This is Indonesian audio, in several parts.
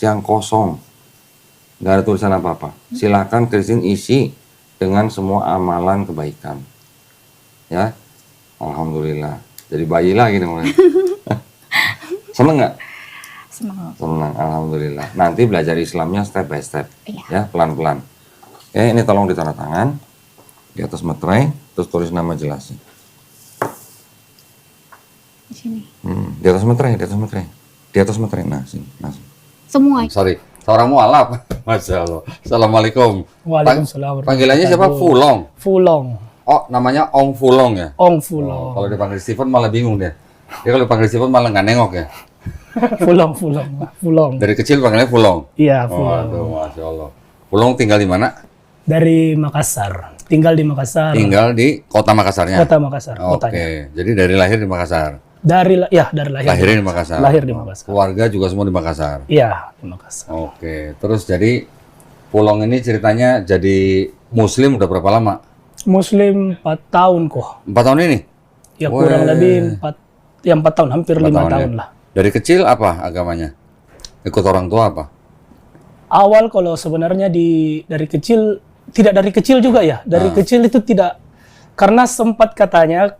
yang kosong, nggak ada tulisan apa-apa. Silakan Christine isi dengan semua amalan kebaikan. Ya, alhamdulillah. Jadi bayi lagi dong. Seneng nggak? Senang, alhamdulillah. Nanti belajar Islamnya step by step, ya pelan-pelan. Oke, ini tolong ditanda tangan di atas materai, terus tulis nama jelasnya. Di sini. Di atas materai, di atas materai. Nah, sini, nah. Semua. Sorry, seorang mualaf. Masya Allah. Assalamualaikum. Waalaikumsalam. Panggilannya siapa? Fulong. Fulong. Oh, namanya Ong Fulong ya? Ong Fulong. Kalau dipanggil Steven malah bingung dia. Dia kalau dipanggil Steven malah nggak nengok ya. Fulong. Dari kecil panggilnya Fulong. Iya, Oh, Fulong. aduh, Masya Allah. Fulong tinggal di mana? Dari Makassar. Tinggal di Makassar. Tinggal di kota Makassarnya? Kota Makassar. Oke, Kotanya. jadi dari lahir di Makassar? Dari lahir. Lahirnya di Makassar? Lahir di Makassar. Keluarga juga semua di Makassar? Iya, di Makassar. Oke, terus jadi Fulong ini ceritanya jadi Muslim udah berapa lama? Muslim 4 tahun kok. 4 tahun ini? Ya kurang lebih 4 tahun, hampir 5 tahun ya? lah. Dari kecil apa agamanya? Ikut orang tua apa? Awal kalau sebenarnya dari kecil, tidak dari kecil juga ya. Dari kecil itu tidak, karena sempat katanya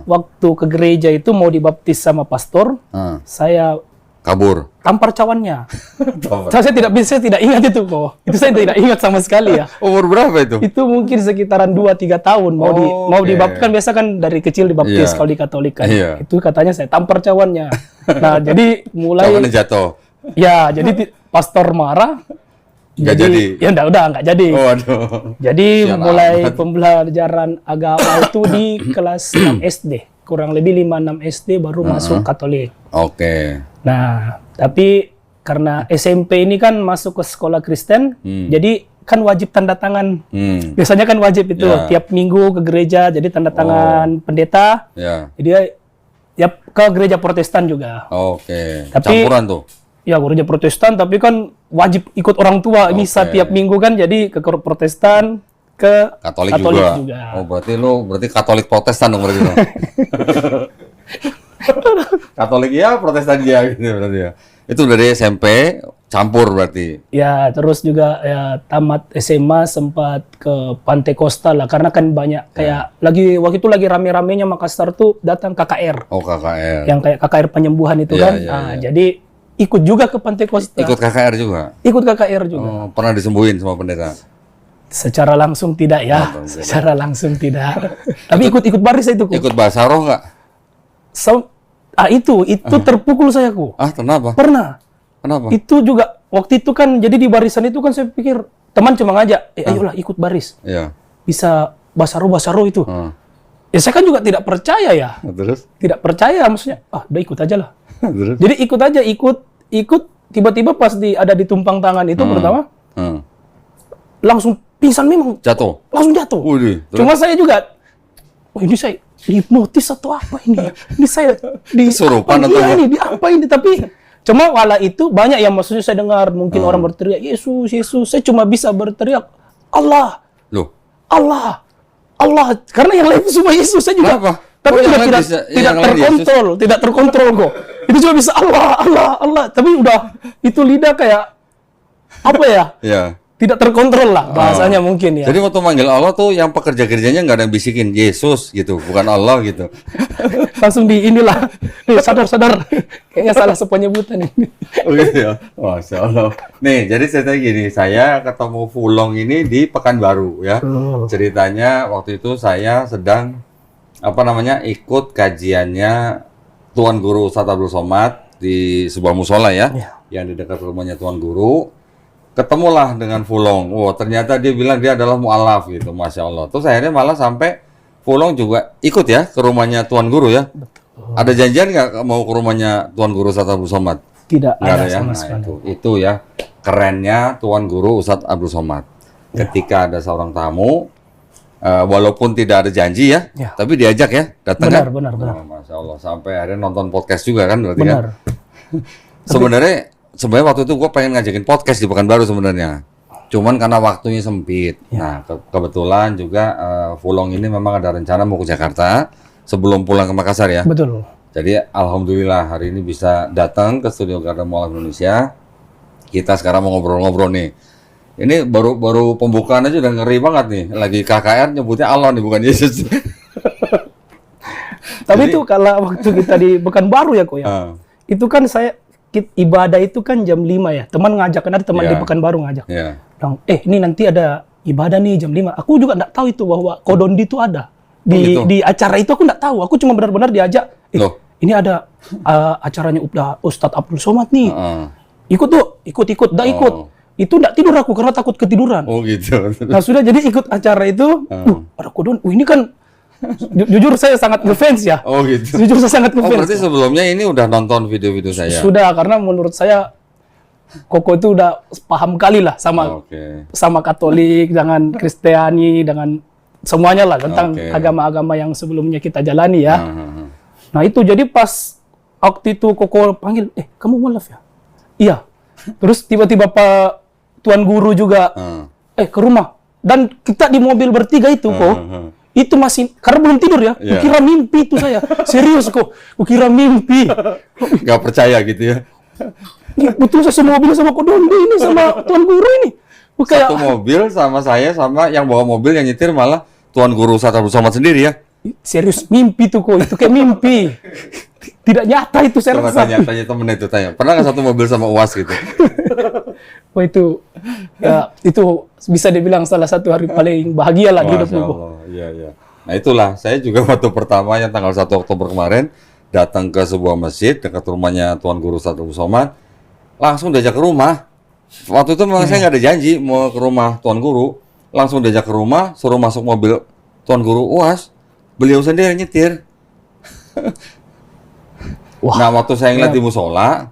waktu ke gereja itu mau dibaptis sama pastor, saya kabur. tampar cawannya. Saya tidak ingat itu kok. Itu saya tidak ingat sama sekali ya. Umur berapa itu? Itu mungkin sekitaran 2-3 tahun mau dibaptis, kan biasa kan dari kecil dibaptis kalau di Katolik kan. Itu katanya saya tampar cawannya. Nah, jadi mulai Cawannya jatuh. ya, jadi pastor marah. Nggak jadi. Ya udah nggak jadi. Oh, aduh. Jadi Sial mulai amat. pembelajaran agama itu di kelas 6 SD. Kurang lebih 5-6 SD baru masuk Katolik. Oke. Nah, tapi karena SMP ini kan masuk ke sekolah Kristen, jadi kan wajib tanda tangan. Biasanya kan wajib itu tiap minggu ke gereja, jadi tanda tangan pendeta. Jadi ya ke gereja Protestan juga. Oke. Tapi Campuran tuh. ya gereja Protestan, tapi kan wajib ikut orang tua misa tiap minggu kan, jadi ke Protestan, ke Katolik juga. Oh, berarti Katolik Protestan dong berarti. Katolik ya, Protestan ya gitu berarti ya. Itu dari SMP campur berarti. Ya, terus juga ya tamat SMA sempat ke Pantai Costa lah, karena kan banyak kayak waktu itu lagi rame-ramenya Makassar tuh datang KKR. Oh, KKR. Yang kayak KKR penyembuhan itu kan. Jadi ikut juga ke Pantai Costa. Ikut KKR juga? Ikut KKR juga. Oh, pernah disembuhin sama pendeta? Secara langsung tidak ya. Secara langsung tidak. Tapi ikut baris itu kok. Ikut Basaroh nggak? Itu terpukul saya kok. Kenapa? Pernah. Kenapa? Itu juga waktu itu kan, jadi di barisan itu kan saya pikir teman cuma ngajak, ayolah ikut baris. Iya. Bisa Basaro itu. Ya saya kan juga tidak percaya ya. Terus? Tidak percaya, maksudnya, udah ikut aja lah. Terus? Jadi ikut tiba-tiba pas ada di tumpang tangan itu pertama, langsung pingsan memang. Jatuh? Langsung jatuh. Cuma saya juga, ini saya dihipnotis atau apa ini? Ini saya Kesurupan atau apa? Di apa ini? Tapi cuma wala itu banyak yang maksudnya saya dengar mungkin orang berteriak Yesus. Saya cuma bisa berteriak Allah. Loh? Allah. Karena yang lain semua Yesus. Saya juga. Kenapa? Tapi Oh, tidak terkontrol kok. Itu cuma bisa Allah. Tapi udah itu lidah kayak apa ya? Iya. Tidak terkontrol lah bahasanya mungkin ya. Jadi waktu manggil Allah tuh yang pekerja gerjanya nggak ada yang bisikin Yesus gitu, bukan Allah gitu. Langsung inilah, sadar. Kayaknya salah sepenyebutan ini. Oh gitu ya? Masya Allah. Nih, jadi ceritanya gini, saya ketemu Fulong ini di Pekanbaru ya. Ceritanya waktu itu saya sedang ikut kajiannya Tuan Guru Ustadz Abdul Somad di sebuah musola ya, yang di dekat rumahnya Tuan Guru. Ketemulah dengan Fulong. Ternyata dia bilang dia adalah mu'alaf gitu, Masya Allah. Terus akhirnya malah sampai Fulong juga ikut ya ke rumahnya Tuan Guru ya. Betul. Ada janjian nggak mau ke rumahnya Tuan Guru Ustadz Abdul Somad? Tidak ada ya? sama sekali. Itu ya kerennya Tuan Guru Ustadz Abdul Somad. Ketika ada seorang tamu, walaupun tidak ada janji ya, tapi diajak ya, datang kan? Benar. Masya Allah, sampai akhirnya nonton podcast juga kan berarti kan? Sebenarnya waktu itu gue pengen ngajakin podcast di Pekanbaru sebenarnya. Cuman karena waktunya sempit. Nah, kebetulan juga Fulong ini memang ada rencana mau ke Jakarta sebelum pulang ke Makassar ya. Betul. Jadi alhamdulillah hari ini bisa datang ke studio Garda Mualaf Indonesia. Kita sekarang mau ngobrol-ngobrol nih. Ini baru pembukaan aja udah ngeri banget nih. Lagi KKR nyebutnya Allah nih, bukan Yesus. Tapi itu kalau waktu kita di Pekanbaru ya kok ya. Itu kan ibadah itu kan jam 5 ya. Teman ngajak, kan ada teman di Pekanbaru ngajak. Bilang, ini nanti ada ibadah nih jam 5. Aku juga enggak tahu itu bahwa Kodondi itu ada. Di acara itu aku enggak tahu. Aku cuma benar-benar diajak. Ini ada acaranya Ustadz Abdul Somad nih. Ikut tuh, ikut. Udah ikut. Itu enggak tidur aku karena takut ketiduran. Oh gitu. Nah sudah, jadi ikut acara itu. Ada Kodondi. Ini kan jujur saya sangat ngefans ya. Oh gitu. Jujur saya sangat ngefans. Berarti sebelumnya ini udah nonton video-video saya? Sudah, karena menurut saya Koko itu udah paham kali lah sama Katolik, dengan Kristiani, dengan semuanya lah tentang agama-agama yang sebelumnya kita jalani ya. Nah itu jadi pas waktu itu Koko panggil, kamu mualaf ya? Iya. Terus tiba-tiba Pak Tuan Guru juga, ke rumah. Dan kita di mobil bertiga itu kok. Itu masih, karena belum tidur ya, kukira mimpi itu saya. Serius kok, kukira mimpi. Gak percaya gitu ya? Betul, saya semobil sama Kodondi ini, sama Tuan Guru ini. Satu mobil sama saya, sama yang bawa mobil, yang nyetir malah Tuan Guru Ustadz Abdul Somad sendiri ya? Serius, mimpi tuh kok, itu kayak mimpi. Tidak nyata itu, saya rasa. Tanya temen itu, tanya. Pernah nggak satu mobil sama UAS gitu? Wah itu bisa dibilang salah satu hari paling bahagia lah di hidupku. Iya. Nah itulah, saya juga waktu pertama yang tanggal 1 Oktober kemarin datang ke sebuah masjid dekat rumahnya Tuan Guru Ustadz Abdul Somad, langsung diajak ke rumah. Waktu itu memang saya nggak ada janji mau ke rumah Tuan Guru, langsung diajak ke rumah, suruh masuk mobil Tuan Guru UAS, beliau sendiri nyetir. Wah, nah waktu saya ngeliat di musola,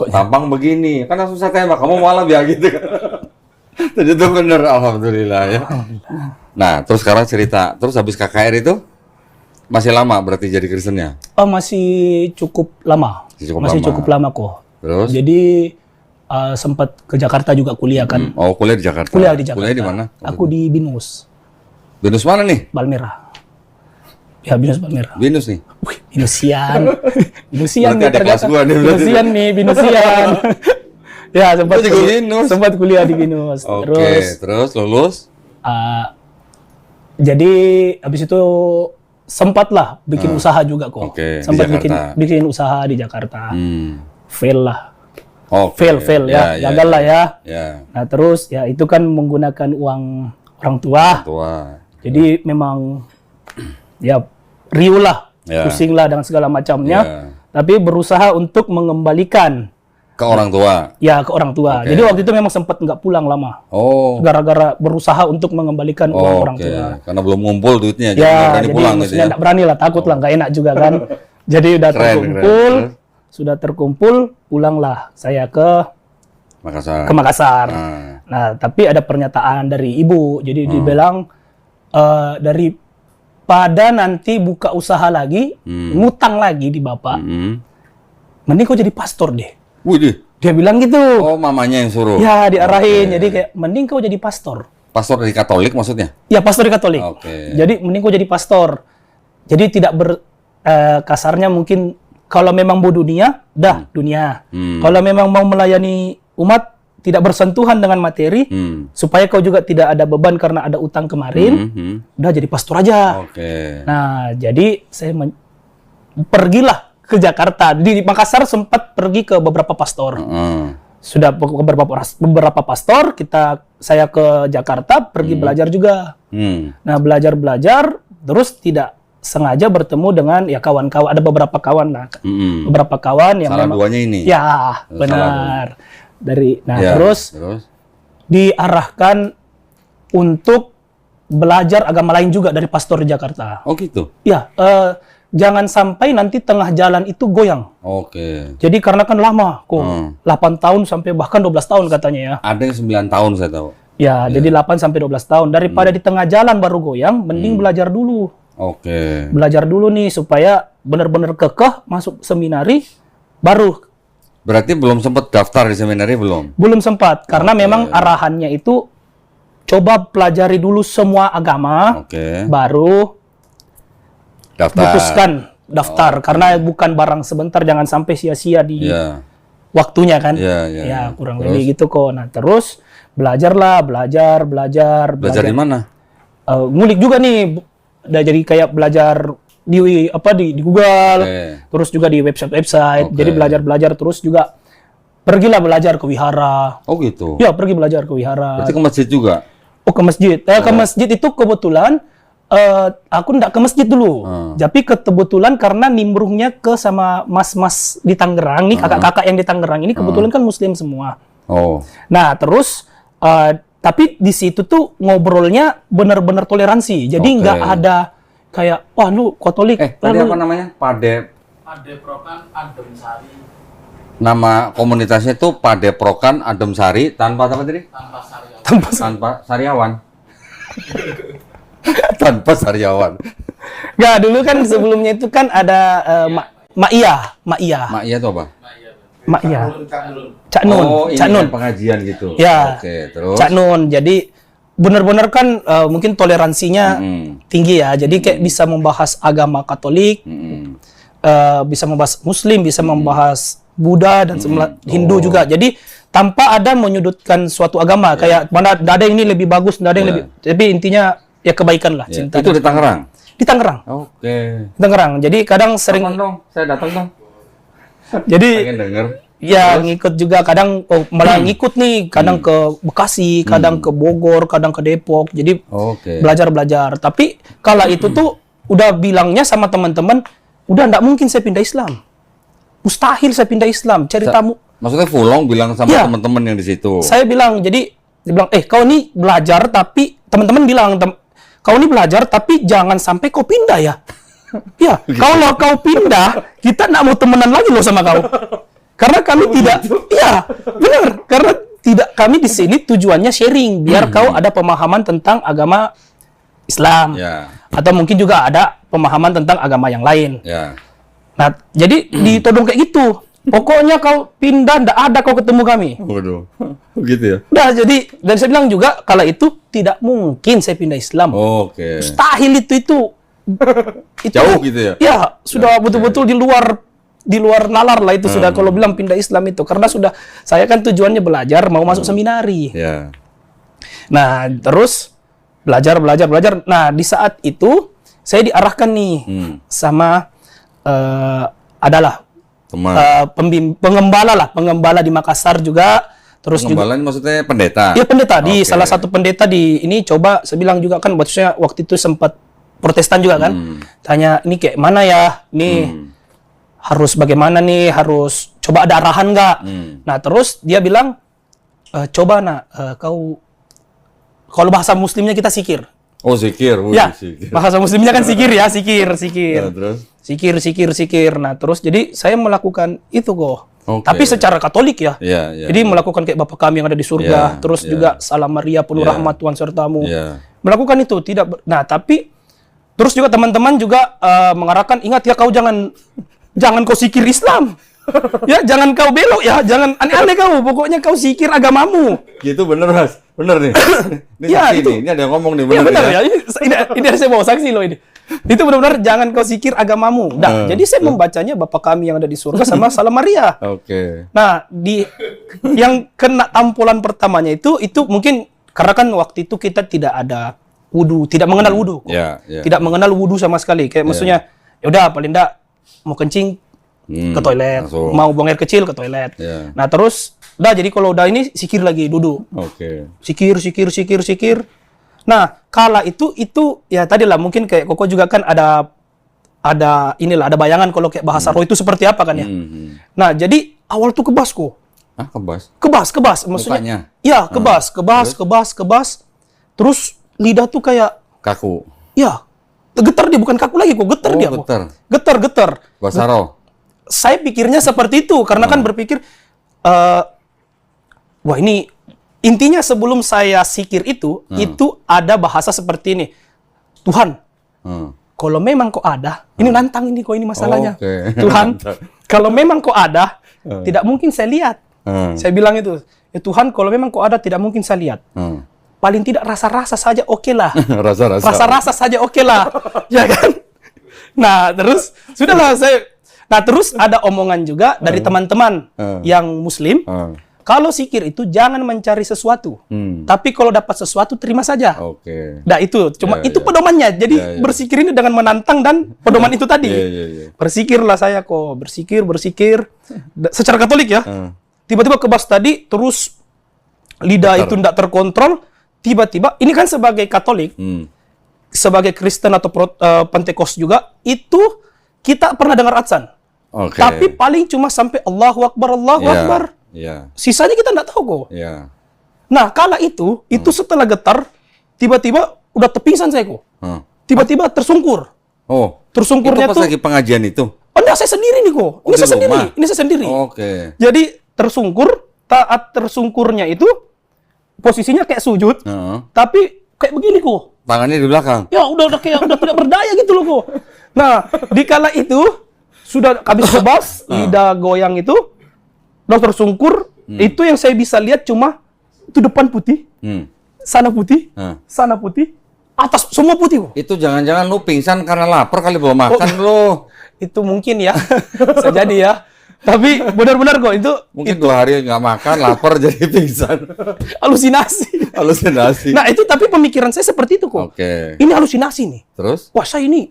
tampang begini, kan langsung saya tembak, kamu malam ya gitu kan. Jadi itu bener, alhamdulillah ya. Nah terus sekarang cerita, terus habis KKR itu masih lama berarti jadi Kristennya? Oh masih cukup lama, cukup lama kok. Terus? Jadi sempat ke Jakarta juga kuliah kan. Oh kuliah di Jakarta? Kuliah di Jakarta. Kuliah di mana? Aku di BINUS. BINUS mana nih? Balmera. Ya BINUS Balmera. BINUS nih? Wih, BINUSian. BINUSian nih ternyata. BINUSian nih, BINUSian. Ya sempat kuliah di BINUS. Terus lulus? Jadi habis itu sempat lah bikin usaha juga kok. Sempat bikin usaha di Jakarta. Fail lah. Fail ya, gagal lah ya. Nah terus ya itu kan menggunakan uang orang tua. Jadi memang ya riuh lah, pusing lah dengan segala macamnya. Tapi berusaha untuk mengembalikan ke orang tua. Ya ke orang tua. Jadi waktu itu memang sempat nggak pulang lama. Gara-gara berusaha untuk mengembalikan uang orang tua. Karena belum ngumpul duitnya, jadi pulang gitu ya. Nggak berani lah, takut lah, nggak enak juga kan. Jadi udah sudah terkumpul, pulanglah saya ke Makassar. Nah, tapi ada pernyataan dari ibu. Jadi dibilang daripada nanti buka usaha lagi, ngutang lagi di bapak, mending kau jadi pastor deh. Wih, dia bilang gitu. Oh, mamanya yang suruh. Ya, diarahin. Jadi kayak mending kau jadi pastor. Pastor di Katolik maksudnya? Ya, pastor di Katolik. Jadi mending kau jadi pastor. Jadi tidak kasarnya mungkin kalau memang mau dunia, dunia. Kalau memang mau melayani umat, tidak bersentuhan dengan materi, supaya kau juga tidak ada beban karena ada utang kemarin, udah jadi pastor aja. Nah, jadi saya pergilah ke Jakarta. Di Makassar sempat pergi ke beberapa pastor. Sudah beberapa pastor, saya ke Jakarta, pergi belajar juga. Nah, belajar, terus tidak sengaja bertemu dengan ya kawan-kawan, ada beberapa kawan lah. Beberapa kawan yang salah duanya ini. Ya, benar. Terus diarahkan untuk belajar agama lain juga dari pastor di Jakarta. Oh gitu. Ya, jangan sampai nanti tengah jalan itu goyang. Jadi karena kan lama kok, 8 tahun sampai bahkan 12 tahun katanya ya. Ada yang 9 tahun saya tahu. Ya, jadi 8 sampai 12 tahun. Daripada di tengah jalan baru goyang, mending belajar dulu. Belajar dulu nih supaya benar-benar kekeh masuk seminari baru. Berarti belum sempat daftar di seminari belum? Belum sempat, karena memang arahannya itu coba pelajari dulu semua agama, baru putuskan daftar. Karena bukan barang sebentar, jangan sampai sia-sia di waktunya kan. Ya. Kurang Terus? lebih gitu kok. Nah, terus belajar Belajar di mana? ngulik juga nih. Udah jadi kayak belajar di Google, terus juga di website. Oke. Jadi belajar terus juga pergilah belajar ke wihara. Oh gitu. Ya, pergi belajar ke wihara. Berarti ke masjid juga? Oh, ke masjid. Ke masjid itu kebetulan aku nggak ke masjid dulu. Tapi kebetulan karena nimbrungnya ke sama mas-mas di Tangerang nih, kakak-kakak yang di Tangerang ini kebetulan kan muslim semua. Oh. Nah, terus tapi di situ tuh ngobrolnya benar-benar toleransi. Jadi nggak ada kayak, wah lu Katolik. Tadi apa namanya? Padeprokan Adem Sari Nama komunitasnya itu Padeprokan Adem Sari tanpa apa tadi? tanpa Tanpa Sariawan. Sariawan. Tanpa Sariawan. Nggak, dulu kan sebelumnya itu kan ada Ma'iyah. Mak iya itu apa? Ma'iyah. Cak Cak Nun. Oh, ini Cak Nun. kan pengajian gitu. Ya. Oke, terus. Cak Nun. Jadi benar-benar kan mungkin toleransinya tinggi ya. Jadi kayak bisa membahas agama Katolik, bisa membahas Muslim, bisa membahas Buddha dan Hindu juga. Jadi tanpa ada menyudutkan suatu agama kayak mana ada yang ini lebih bagus, ada yang lebih. Tapi intinya ya kebaikan lah, cinta. Itu di Tangerang. Di Tangerang. Oke. Di Tangerang. Jadi kadang sering Kapan dong? Saya datang dong. jadi Pengen denger. ya ngikut juga kadang malah ngikut nih, kadang ke Bekasi, kadang ke Bogor, kadang ke Depok. Jadi Oke. belajar. Tapi kala itu tuh udah bilangnya sama teman-teman, udah nggak mungkin saya pindah Islam. Mustahil saya pindah Islam. Ceritamu. Maksudnya Fulong bilang sama Ya. teman-teman yang di situ. Saya bilang, jadi dia bilang, kau ini belajar tapi teman-teman bilang, kau ini belajar tapi jangan sampai kau pindah ya. Ya, kalau kau pindah, kita nggak mau temenan lagi loh sama kau. Karena kami tidak, iya benar. Karena tidak kami di sini tujuannya sharing, biar kau ada pemahaman tentang agama Islam, Ya. atau mungkin juga ada pemahaman tentang agama yang lain. Ya. Nah, jadi ditodong kayak gitu. Pokoknya kau pindah, ndak ada kau ketemu kami. Waduh. Gitu ya. Udah, jadi dan saya bilang juga kala itu tidak mungkin saya pindah Islam. Oke. Mustahil itu. Jauh gitu ya? Ya, sudah betul-betul di luar nalar lah itu sudah kalau bilang pindah Islam itu, karena sudah saya kan tujuannya belajar, mau masuk seminari. Ya. Nah, terus belajar. Nah, di saat itu saya diarahkan nih sama adalah Teman. pengembala di Makassar juga. Terus juga Pengembalaan maksudnya pendeta. iya pendeta di Oke. salah satu pendeta di ini coba saya bilang juga kan maksudnya waktu itu sempat Protestan juga kan. Tanya ini kayak mana ya? Ini harus bagaimana nih? Harus coba ada arahan nggak? Nah, terus dia bilang coba kau kalau bahasa muslimnya kita sikir. Oh, zikir. Wih, Ya, zikir. bahasa muslimnya kan sikir ya, sikir. Ya, terus? Sikir. Nah, terus jadi saya melakukan itu kok. Oke. Tapi secara Katolik ya. Ya. Jadi melakukan kayak Bapa kami yang ada di surga, Ya, terus ya. juga Salam Maria penuh Ya. rahmat Tuhan sertamu. Ya. Melakukan itu nah, tapi terus juga teman-teman juga mengarahkan, ingat ya kau jangan kau sikir Islam. Ya, jangan kau belok ya, jangan aneh-aneh kau. Pokoknya kau sikir agamamu. Gitu bener, Mas. Bener nih. Ini Ya, saksi itu. nih. Ini ada yang ngomong nih, Iya bener benar ya. ya. Ini saya bawa saksi loh ini. Itu benar-benar jangan kau sikir agamamu. Nah, jadi saya membacanya Bapa kami yang ada di surga sama Salam Maria. Oke. Nah, yang kena tampulan pertamanya itu mungkin karena kan waktu itu kita tidak ada wudu, tidak mengenal wudu. Ya. Tidak mengenal wudu sama sekali. Kayak maksudnya, ya udah paling enggak mau kencing ke toilet, langsung. mau buang air kecil ke toilet. Ya. Nah, terus udah jadi kalau udah ini sikir lagi duduk. Oke. Sikir. Nah, kala itu ya tadi lah mungkin kayak Koko juga kan ada bayangan kalau kayak bahasa roh itu seperti apa kan ya. Nah, jadi awal tuh kebas kok. Ah, kebas. Kebas maksudnya. Mukanya? Iya, kebas. Terus lidah tuh kayak Kaku. ya getar dia, bukan kaku lagi kok, getar Oh, dia kok. getar. Getar. Bahasa roh. Saya pikirnya seperti itu karena kan berpikir wah ini intinya sebelum saya sikir itu ada bahasa seperti ini. Tuhan, kalau memang kau ada, ini nantang ini kok ini masalahnya. Oke. Tuhan, kalau memang kau ada, tidak mungkin saya lihat. Saya bilang itu, ya Tuhan, kalau memang kau ada, tidak mungkin saya lihat. Paling tidak rasa-rasa saja oke lah. Rasa-rasa. Rasa-rasa saja oke lah. Ya kan? Nah, terus sudahlah saya Nah, terus ada omongan juga dari teman-teman yang muslim. Kalau zikir itu jangan mencari sesuatu. Tapi kalau dapat sesuatu, terima saja. Oke. Nah, itu. Cuma itu pedomannya. Jadi berzikir ini dengan menantang dan pedoman itu tadi. Berzikirlah saya kok. Berzikir. Secara Katolik ya. Tiba-tiba kebas tadi, terus lidah itu tidak terkontrol. Tiba-tiba, ini kan sebagai Katolik, sebagai Kristen atau Pentekost juga, itu kita pernah dengar azan. Tapi paling cuma sampai Allahu Akbar, Allahu Akbar. Sisanya kita tidak tahu kok. Nah, kala itu setelah getar, tiba-tiba udah terpingsan saya kok. Tiba-tiba tersungkur. Tersungkurnya itu pas lagi pengajian itu? Oh, enggak, saya sendiri nih kok. Ini saya sendiri. Jadi tersungkur, taat tersungkurnya itu posisinya kayak sujud, tapi kayak begini kok. Tangannya di belakang. Ya udah tidak berdaya gitu loh kok. Nah, di kala itu sudah habis kebas, lidah goyang itu, udah tersungkur, itu yang saya bisa lihat cuma itu depan putih, sana putih, sana putih, atas semua putih kok. Itu jangan-jangan lu pingsan karena lapar kali belum makan lu. Itu mungkin ya, bisa jadi ya. Tapi benar-benar kok itu mungkin 2 hari nggak makan, lapar jadi pingsan. Halusinasi. Nah itu tapi pemikiran saya seperti itu kok. Ini halusinasi nih. Terus? Wah saya ini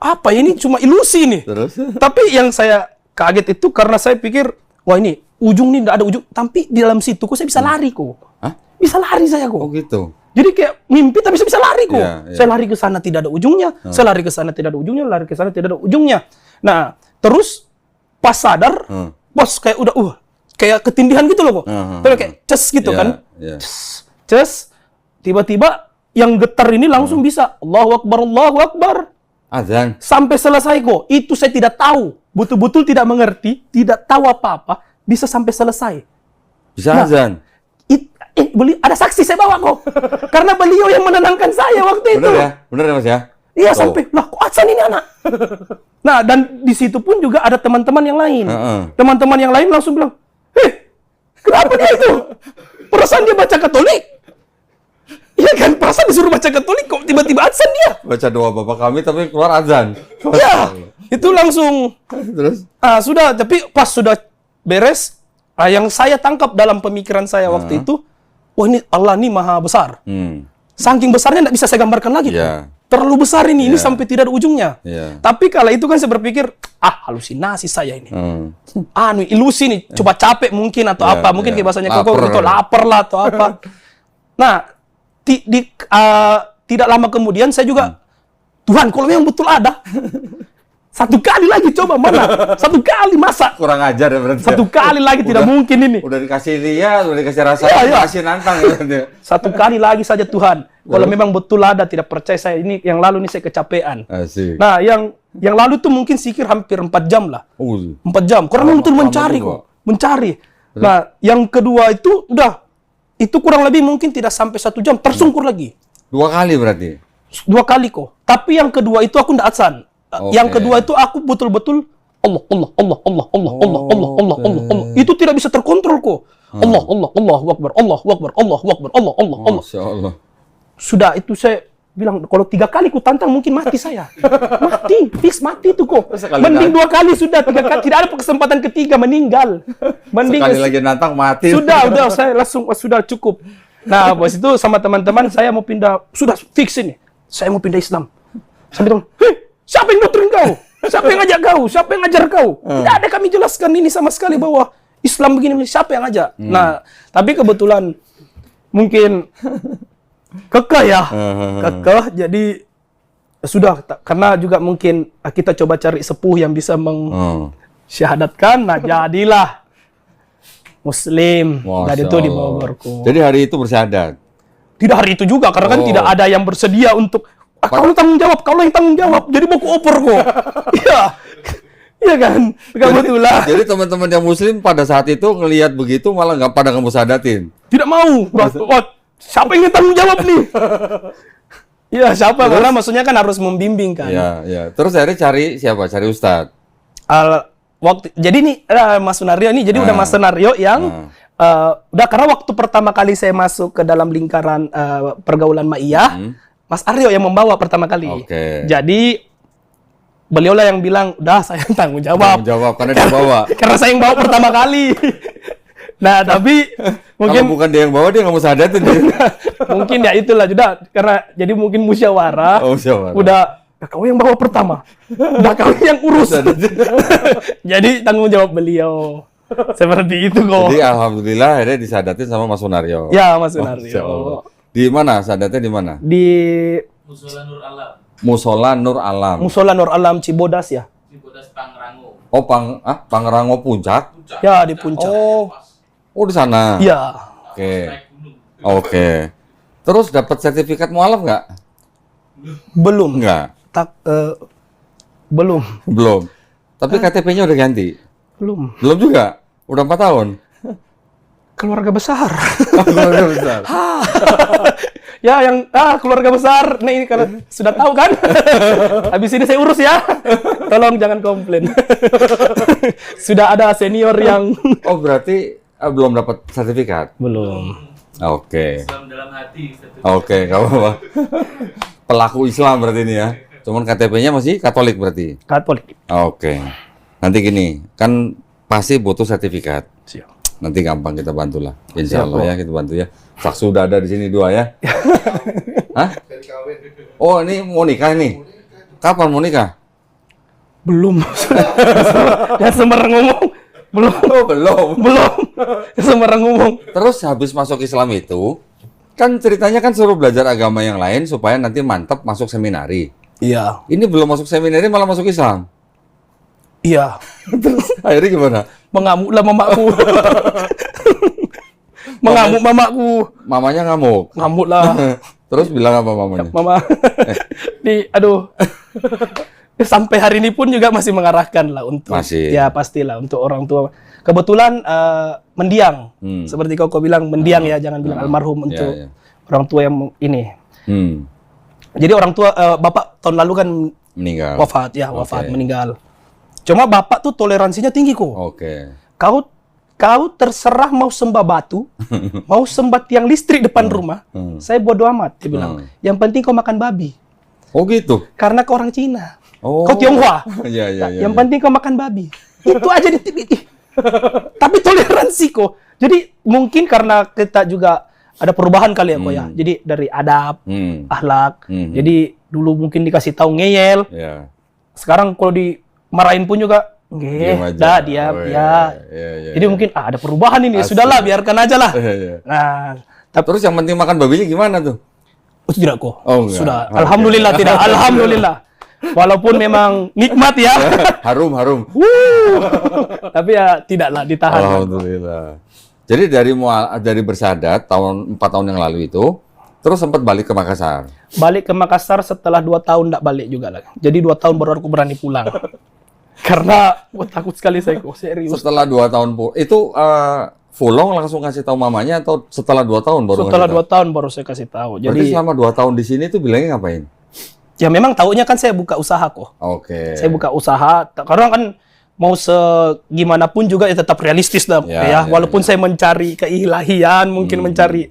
apa ini cuma ilusi nih. Terus? Tapi yang saya kaget itu karena saya pikir wah ini ujung nih nggak ada ujung. Tapi di dalam situ kok saya bisa lari kok. Bisa lari saya kok. Oh gitu. Jadi kayak mimpi tapi saya bisa lari kok. Saya lari ke sana tidak ada ujungnya. Saya lari ke sana tidak ada ujungnya. Lari ke sana tidak ada ujungnya. Nah terus pas sadar, bos kayak udah kayak ketindihan gitu loh kok. Kayak ces gitu kan. Ces. Tiba-tiba yang getar ini langsung bisa Allahu Akbar, Allahu Akbar. Azan. Sampai selesai kok. Itu saya tidak tahu. Betul-betul tidak mengerti, tidak tahu apa-apa, bisa sampai selesai. Bisa azan. Ada saksi saya bawa kok. Karena beliau yang menenangkan saya waktu itu. Bener ya Mas ya? Iya sampai, lah kok azan ini anak? Nah, dan di situ pun juga ada teman-teman yang lain. Teman-teman yang lain langsung bilang, kenapa dia itu? Perasaan dia baca Katolik. Iya kan, perasaan disuruh baca Katolik, kok tiba-tiba azan dia? Baca doa Bapak kami, tapi keluar azan. Iya, itu langsung. Terus? Sudah, tapi pas sudah beres, yang saya tangkap dalam pemikiran saya waktu itu, wah ini Allah ini maha besar. Saking besarnya tidak bisa saya gambarkan lagi. Terlalu besar ini sampai tidak ada ujungnya. Tapi kala itu kan saya berpikir, halusinasi saya ini. Ilusi nih, coba capek mungkin atau apa. Mungkin kayak bahasanya kok gitu, lapar lah atau apa. Nah, tidak lama kemudian saya juga, Tuhan kalau memang betul ada, satu kali lagi coba mana? Satu kali masa? Kurang ajar ya berarti. Satu kali lagi tidak mungkin ini. Udah dikasih lihat, udah dikasih rasa, kasih nantang. Satu kali lagi saja Tuhan. Kalau memang betul ada, tidak percaya saya ini yang lalu ini saya kecapean. Nah, yang lalu tuh mungkin zikir hampir 4 jam lah. 4 jam. Karena betul mencari kok. Mencari. Nah, yang kedua itu itu kurang lebih mungkin tidak sampai 1 jam, tersungkur lagi. 2 kali berarti? 2 kali kok. Tapi yang kedua itu aku tidak azan. Yang kedua itu aku betul-betul Allah. Itu tidak bisa terkontrol kok. Allahu Akbar. Masya Allah. Sudah itu saya bilang kalau 3 kali ku tantang mungkin mati saya. Fix mati itu kok. Mending 2 kali sudah, 3 kali tidak ada kesempatan ketiga meninggal. Mending sekali lagi nantang mati. Sudah saya langsung sudah cukup. Nah, bos itu sama teman-teman saya mau pindah, sudah fix ini. Saya mau pindah Islam. Saya bilang, siapa yang doktrin kau? Siapa yang ngajak kau? Siapa yang ngajar kau? Tidak ada kami jelaskan ini sama sekali bahwa Islam begini, siapa yang ngajak? Nah, tapi kebetulan mungkin kekeh ya, jadi sudah karena juga mungkin kita coba cari sepuh yang bisa mengsyahadatkan, nah jadilah Muslim. Dan itu di Bogorku. Jadi hari itu bersyahadat? Tidak hari itu juga, karena kan tidak ada yang bersedia untuk kalau tanggung jawab, kalau yang tanggung jawab, jadi mau kuoper kok. Iya kan, kebetulan. Jadi teman-teman yang Muslim pada saat itu ngelihat begitu malah nggak pada kamu syahadatin? Tidak mau. Siapa yang tanggung jawab nih? Iya, siapa? Terus? Karena maksudnya kan harus membimbing kan. Iya. Terus akhirnya cari siapa? Cari ustadz? Jadi nih Mas Sunario nih, jadi udah Mas Sunario yang udah karena waktu pertama kali saya masuk ke dalam lingkaran pergaulan Ma'iyah, Mas Aryo yang membawa pertama kali. Jadi beliau lah yang bilang, udah saya tanggung jawab. Tanggung jawab karena dia bawa. Karena saya yang bawa pertama kali. Nah, tapi mungkin Kalau bukan dia yang bawa, dia nggak mau sadatin dia. mungkin ya itulah juga karena jadi mungkin musyawarah. Oh, musyawarah. Udah kau yang bawa pertama. Udah kau yang urus. Jadi tanggung jawab beliau. Seperti itu kok. Jadi alhamdulillah akhirnya disadatin sama Mas Sunaryo. Ya, Mas Masya Allah. Sunario. Di mana sadatnya di mana? Di Musola Nur Alam, Musola Nur Alam. Musola Nur Alam Cibodas ya. Cibodas Pangrango. Oh, Pangrango Puncak. Ya, di puncak. Oh, di sana. Iya. Oke. Naik gunung. Oke. Terus dapat sertifikat mualaf nggak? Belum. Nggak. Belum. Belum. Tapi KTP-nya udah ganti. Belum. Belum juga. Udah 4 tahun. Keluarga besar. Keluarga besar. Ya, yang keluarga besar. Nah, ini karena sudah tahu kan. Habis ini saya urus ya. Tolong jangan komplain. Sudah ada senior yang Oh, berarti belum dapat sertifikat. belum. Oke. Islam dalam hati. Oke, nggak apa-apa. Pelaku Islam berarti ini ya. Cuman KTP-nya masih Katolik berarti. Katolik. Oke. Nanti gini, kan pasti butuh sertifikat. Siap. Nanti gampang kita bantulah. Insya Siap, Allah Bro. ya, kita bantu ya. Saksi udah ada di sini 2 ya. Hah? Oh, ini mau nikah nih. Kapan mau nikah? Belum. Ya sembarang ngomong. Belum. Oh, belum. Belum. Ya sembarang ngomong. Terus habis masuk Islam itu, kan ceritanya kan suruh belajar agama yang lain supaya nanti mantap masuk seminari. Iya. Ini belum masuk seminari malah masuk Islam. Iya. Terus akhirnya gimana? Mengamuklah mamaku. Mengamuk mamaku. Mamanya ngamuk. Ngamuk lah. Terus bilang apa mamanya? Mama. Aduh. Sampai hari ini pun juga masih mengarahkan lah untuk Masih. ya pastilah untuk orang tua. Kebetulan mendiang. Seperti kau bilang mendiang ya, jangan bilang almarhum untuk ya. orang tua yang ini. Hmm. Jadi orang tua bapak tahun lalu kan Meninggal. wafat ya, wafat Oke. meninggal. Cuma bapak tuh toleransinya tinggi kok. Oke. Kau terserah mau sembah batu, mau sembah tiang listrik depan rumah. Saya bodo amat, dia bilang. Yang penting kau makan babi. Oh gitu. Karena kau orang Cina. Oh. Kau Tionghoa. Iya, iya, iya. Yang penting kau makan babi. Itu aja tapi toleransi kok. Jadi mungkin karena kita juga ada perubahan kali ya kok ya. Jadi dari adab, akhlak. Jadi dulu mungkin dikasih tahu ngeyel. Iya. Sekarang kalau dimarahin pun juga Diam aja. dah diam Oh, ya. iya, Jadi mungkin ada perubahan ini. Asik. Sudahlah, biarkan aja lah. Iya, iya. Nah, Terus yang penting makan babinya gimana tuh? tidak kok. Oh, enggak. Sudah. Oke. Alhamdulillah tidak. Alhamdulillah. Walaupun memang nikmat ya. Harum, harum. Tapi ya tidaklah ditahan. Alhamdulillah. Jadi dari bersadat 4 tahun yang lalu itu, terus sempat balik ke Makassar. Balik ke Makassar setelah 2 tahun tidak balik juga lah. Jadi 2 tahun baru aku berani pulang. Karena takut sekali saya kok, serius. Setelah 2 tahun itu Fulong langsung kasih tahu mamanya atau setelah 2 tahun baru Setelah ngasih 2 tahun baru saya kasih tahu. tahu? Berarti Jadi selama 2 tahun di sini tuh bilangnya ngapain? ya memang taunya kan saya buka usaha kok. Oke. Saya buka usaha karena kan mau segimana pun juga ya tetap realistis dah ya, walaupun saya mencari keilahian, mungkin mencari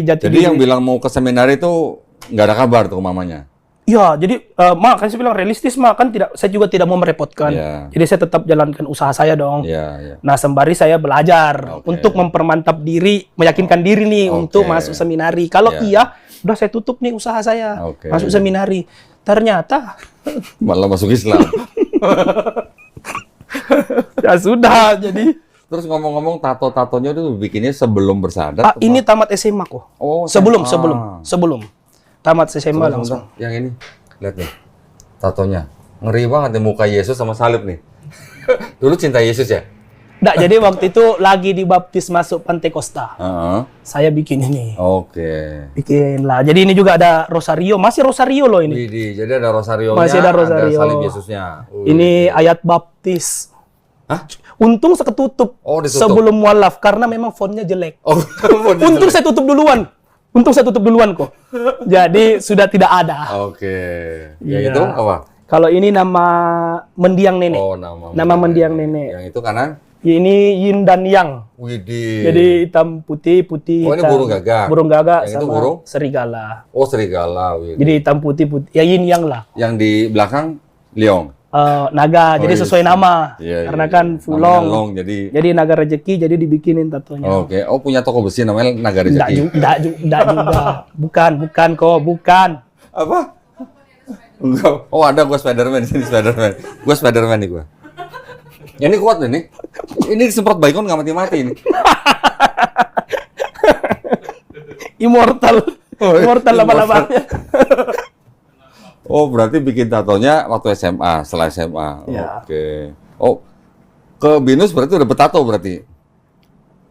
jati Jadi diri. yang bilang mau ke seminar itu nggak ada kabar tuh mamanya. Ya, jadi mak kan saya bilang realistis mak kan tidak, saya juga tidak mau merepotkan. Ya. Jadi saya tetap jalankan usaha saya dong. Iya, iya. Nah, sembari saya belajar Oke. untuk mempermantap diri, meyakinkan diri nih Oke. untuk masuk seminari. Kalau Ya. iya, udah saya tutup nih usaha saya. Oke. Masuk seminari. Ternyata Malah masuk Islam. ya sudah, jadi Terus ngomong-ngomong tato-tatonya itu bikinnya sebelum bersadat. apa? ini tamat SMA kok. Oh, Sebelum SMA. tamat SMA Coba, langsung. coba. Yang ini, lihat nih, tatonya. Ngeri banget nih muka Yesus sama salib nih. Dulu cinta Yesus ya? Nggak, jadi waktu itu lagi dibaptis masuk Pantekosta. Heeh. Saya bikin ini. Oke. Bikin lah. Jadi ini juga ada rosario, masih rosario loh ini. Widih, jadi ada rosario-nya, Masih ada rosario. salib Yesusnya. Ini ayat baptis. Hah? Untung saya ketutup Oh, ditutup. sebelum mualaf karena memang fontnya jelek. Oh, Untung saya tutup duluan. Untung saya tutup duluan kok. Jadi sudah tidak ada. Oke. Yang Iya. itu apa? Kalau ini nama mendiang nenek. Oh, nama mendiang nenek. Yang itu kanan? Ini yin dan yang. Widih. Jadi hitam putih, putih. Oh, ini hitam. burung gagak. Burung gagak Yang itu sama burung? serigala. Oh, serigala. Widih. Jadi hitam putih, putih. Ya yin yang lah. Yang di belakang Liong. Naga, jadi sesuai nama. Iya, Karena iya, kan iya. Fulong. Namanya Long, jadi Naga rezeki, jadi dibikinin tatonya. Oke. Oh, punya toko besi namanya Naga Rezeki. Enggak juga. Bukan kok, bukan. Apa? Enggak. Oh, ada gua Spiderman di sini, Spiderman. Gua Spiderman nih gua. Ya, ini kuat ini. Ini disemprot Baygon nggak mati-mati ini. Immortal. Immortal lama-lamanya. Oh, berarti bikin tatonya waktu SMA, setelah SMA. Ya. Oke. Oh, ke BINUS berarti udah betato berarti.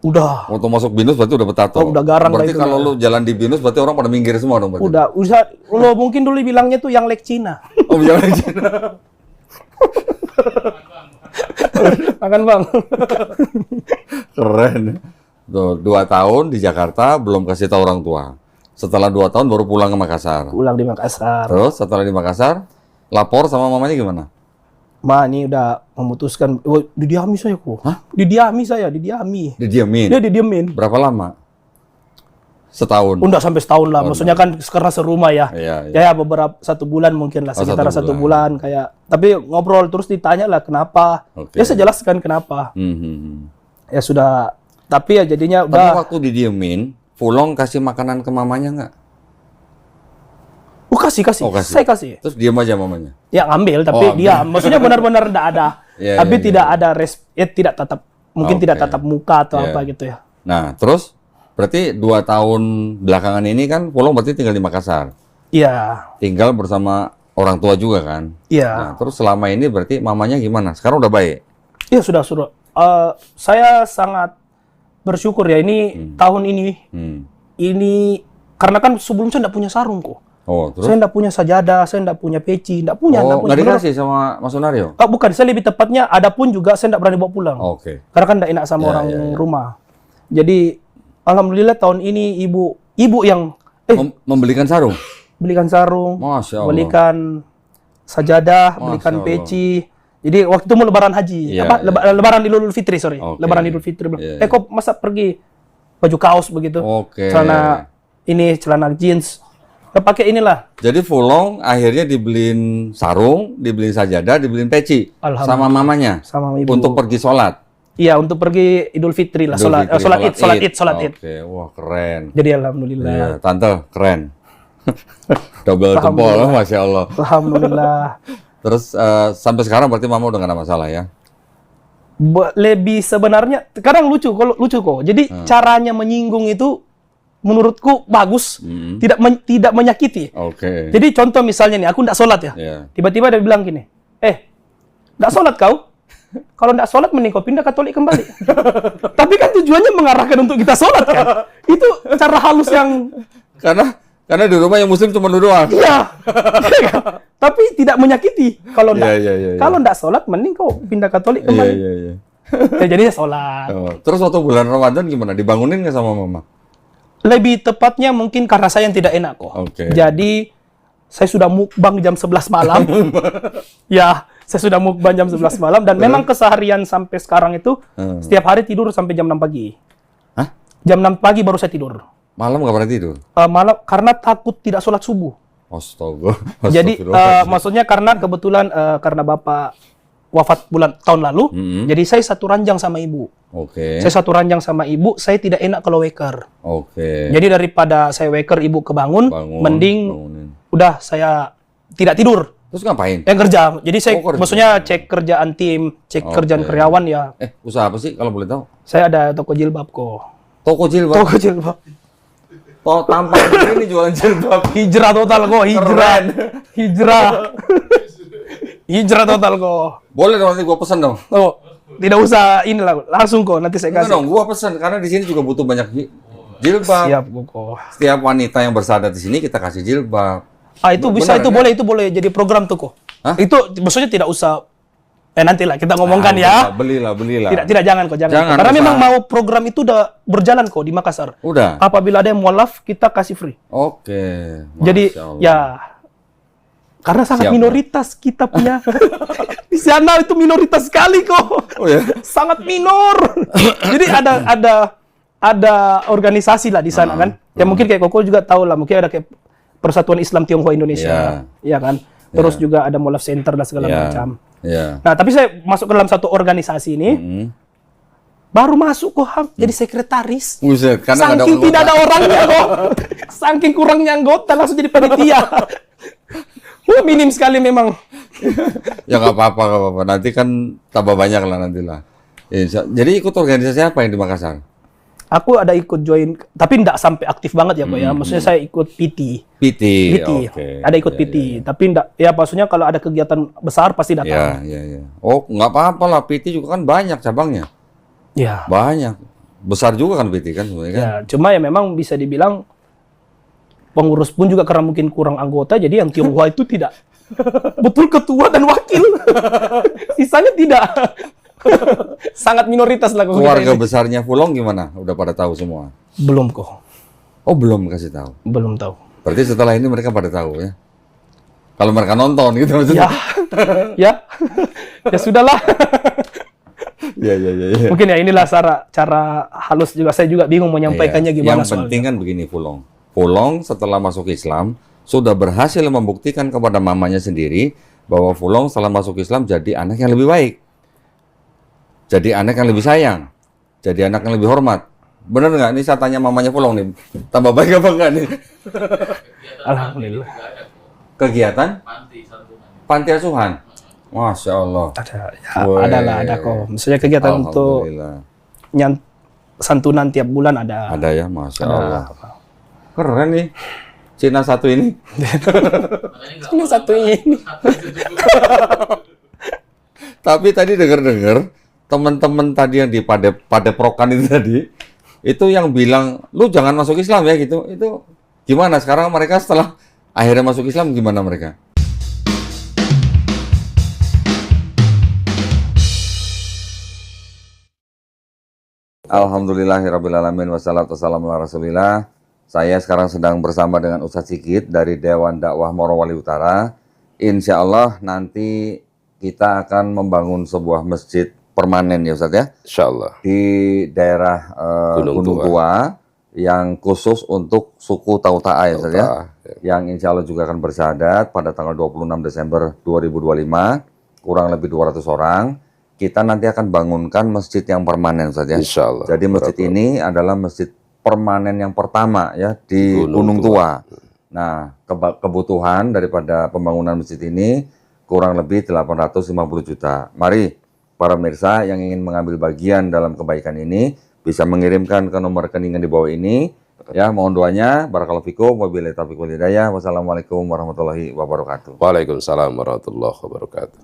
Udah. Waktu masuk BINUS berarti udah betato. Oh, udah garang lah berarti itu kalau udah. lu jalan di BINUS berarti orang pada minggir semua dong berarti. Udah, lo mungkin dulu bilangnya tuh yang lek Cina. Oh, jalan di Cina. Makan bang. Keren. Tuh, 2 tahun di Jakarta belum kasih tahu orang tua. Setelah 2 tahun baru pulang ke Makassar. Pulang di Makassar. Terus setelah di Makassar, lapor sama mamanya gimana? Ma, ini udah memutuskan. Oh, didiami saya kok. Hah? Didiami. Didiamin. Dia didiemin. Berapa lama? Setahun. Udah sampai setahun lah. Maksudnya kan karena serumah ya. Iya, iya. Ya beberapa 1 bulan mungkin lah, Oh, sekitar 1 1 bulan kayak. Tapi ngobrol terus ditanya lah kenapa. Oke. Ya saya jelaskan kenapa. Hmm. Ya sudah. Tapi ya jadinya Tapi udah. waktu didiemin, Fulong kasih makanan ke mamanya nggak? Oh kasih. Oh, kasih. Saya kasih. Terus diam aja mamanya? Ya ngambil tapi Oh, dia maksudnya benar-benar enggak ada. Iya, Tapi iya, tidak iya. ada tidak tatap mungkin tidak Oke. tatap muka atau Iya. apa gitu ya. Nah, terus berarti 2 tahun belakangan ini kan Fulong berarti tinggal di Makassar. Iya. Tinggal bersama orang tua juga kan? Iya. Nah, terus selama ini berarti mamanya gimana? Sekarang udah baik? Iya sudah. Saya sangat bersyukur ya ini tahun ini Hmm. ini karena kan sebelum saya enggak punya sarung kok. Oh, terus? Saya enggak punya sajadah, saya enggak punya peci, enggak punya. Oh, nggak Bener- dikasih sama Mas Sunario? bukan, saya lebih tepatnya ada pun juga saya enggak berani bawa pulang. Oke. Karena kan enggak enak sama Ya, orang ya, ya. rumah. Jadi alhamdulillah tahun ini ibu yang Membelikan sarung? belikan sarung, Masya Allah. belikan sajadah, Masya belikan Allah. peci. Jadi waktu itu mau lebaran haji, Iya, apa iya. lebaran Idul Fitri, sorry. Oke. Lebaran Idul Fitri. Iya, iya. Kok masa pergi baju kaos begitu? Oke. Celana jeans. Saya pakai inilah. Jadi Fulong akhirnya dibeliin sarung, dibeliin sajadah, dibeliin peci Alhamdulillah. sama mamanya Sama ibu. untuk pergi sholat. Iya, untuk pergi Idul Fitri lah, Idul Fitri, sholat Id. Oke, wah keren. Jadi alhamdulillah. Iya, tante keren. Double jempol, Masya Allah. Alhamdulillah. Terus sampai sekarang berarti mama udah gak ada masalah ya? Lebih sebenarnya kadang lucu kok. Jadi caranya menyinggung itu menurutku bagus, tidak menyakiti. Oke. Jadi contoh misalnya nih, aku nggak sholat ya. Iya. Tiba-tiba dia bilang gini, nggak sholat kau? Kalau nggak sholat mending kau pindah Katolik kembali. Tapi kan tujuannya mengarahkan untuk kita sholat kan? Itu cara halus yang Karena di rumah yang muslim cuma lu doang. iya. Tapi tidak menyakiti. Kalau nggak Iya. kalau nggak sholat mending kau pindah Katolik Iya, kembali. iya. Ya, jadinya sholat. Oh, terus waktu bulan Ramadan gimana? Dibangunin nggak sama mama? Lebih tepatnya mungkin karena saya yang tidak enak kok. Oke. Jadi saya sudah mukbang jam 11 malam. Ya, saya sudah mukbang jam 11 malam dan memang keseharian sampai sekarang itu setiap hari tidur sampai jam 6 pagi. Hah? Jam 6 pagi baru saya tidur. Malam nggak pernah tidur? Malam karena takut tidak sholat subuh. Astaga. Jadi Astagfirullahaladzim. maksudnya karena kebetulan karena bapak wafat tahun lalu, jadi saya satu ranjang sama ibu. Oke. Saya satu ranjang sama ibu, saya tidak enak kalau waker. Oke. Jadi daripada saya waker ibu kebangun, mending bangunin. udah saya tidak tidur. Terus ngapain? Yang kerja. Jadi saya kerja. maksudnya cek kerjaan tim, cek kerjaan karyawan ya. Usaha apa sih kalau boleh tahu? Saya ada toko jilbab kok. Toko jilbab. Toko jilbab. Tampang ini jualan jilbab. Hijrah total kok, hijrah. Hijrah. Hijrah total kok. Boleh dong nanti gua pesan dong. Oh, tidak usah inilah, langsung kok nanti saya Enggak kasih. dong, gua pesan karena di sini juga butuh banyak jilbab. Siap kok. Setiap wanita yang bersandar di sini kita kasih jilbab. Itu bisa, itu Benar, boleh jadi program tuh kok. Hah? Itu maksudnya tidak usah nantilah kita ngomongkan ya. Belilah. Tidak jangan kok, jangan. Karena usaha. memang mau program itu udah berjalan kok di Makassar. Udah. Apabila ada yang mualaf, kita kasih free. Oke. Jadi Masya Allah. ya karena sangat Siap, minoritas kita punya di sana itu minoritas sekali kok. Oh ya. Sangat minor. Jadi ada organisasi lah di sana kan. Ya mungkin kayak Koko juga tahu lah, mungkin ada kayak Persatuan Islam Tionghoa Indonesia. Ya kan. terus juga ada Molaf Center dan segala macam. Ya. Nah, tapi saya masuk ke dalam satu organisasi ini, baru masuk kok jadi sekretaris. Buset, karena Saking tidak ada orangnya kok. Saking kurangnya anggota langsung jadi panitia. Minim sekali memang. Ya nggak apa-apa. Nanti kan tambah banyak lah nantilah. Jadi ikut organisasi apa yang di Makassar? Aku ada ikut join, tapi tidak sampai aktif banget ya kok ya. Maksudnya saya ikut PT. PT. Okay. Ada ikut PT, tapi enggak. Ya maksudnya kalau ada kegiatan besar pasti datang. Ya. Oh, nggak apa-apa lah. PT juga kan banyak cabangnya. Ya. Banyak. Besar juga kan PT kan sebenarnya kan? Ya, cuma ya memang bisa dibilang pengurus pun juga karena mungkin kurang anggota, jadi yang Tionghoa itu tidak betul ketua dan wakil. Sisanya tidak. Sangat minoritas lah. Keluarga besarnya Fulong gimana? Udah pada tahu semua? Belum kok. Oh, belum kasih tahu. Belum tahu. Berarti setelah ini mereka pada tahu ya? Kalau mereka nonton gitu maksudnya? Ya sudahlah. Ya. Mungkin ya inilah cara halus juga. Saya juga bingung menyampaikannya gimana. Yang penting kan begini Fulong. Fulong setelah masuk Islam sudah berhasil membuktikan kepada mamanya sendiri bahwa Fulong setelah masuk Islam jadi anak yang lebih baik. Jadi anak yang lebih sayang. Jadi anak yang lebih hormat. Bener nggak? Ini saya tanya mamanya Fulong nih. Tambah baik apa enggak nih? Alhamdulillah. Kegiatan? Panti asuhan? Masya Allah. Ada kok. Maksudnya kegiatan untuk santunan tiap bulan ada. Ada ya, Masya Allah. Keren nih. Cina satu ini. Cina satu ini. Tapi tadi dengar teman-teman tadi yang di Padeprokan itu tadi, itu yang bilang, lu jangan masuk Islam ya gitu. Itu gimana? Sekarang mereka setelah akhirnya masuk Islam gimana mereka? Alhamdulillahirrabbilalamin wassalatu wassalamu ala rasulillah. Saya sekarang sedang bersama dengan Ustadz Sigit dari Dewan Dakwah Morowali Utara. Insya Allah nanti kita akan membangun sebuah masjid permanen ya Ustadz ya? Insya Allah. Di daerah Gunung Tua yang khusus untuk suku Tauta'a ya Ustadz ya? Yang insya Allah juga akan bersyahadat pada tanggal 26 Desember 2025, kurang lebih 200 orang. Kita nanti akan bangunkan masjid yang permanen Ustadz ya? Insya Allah. Jadi masjid ini adalah masjid permanen yang pertama ya di Gunung Tua. Nah, kebutuhan daripada pembangunan masjid ini kurang lebih 850 juta. Mari para pemirsa yang ingin mengambil bagian dalam kebaikan ini bisa mengirimkan ke nomor rekening yang di bawah ini. Ya, mohon doanya. Barakallahu fikum. Wabillahi taufiq wal hidayah. Wassalamualaikum warahmatullahi wabarakatuh. Waalaikumsalam warahmatullahi wabarakatuh.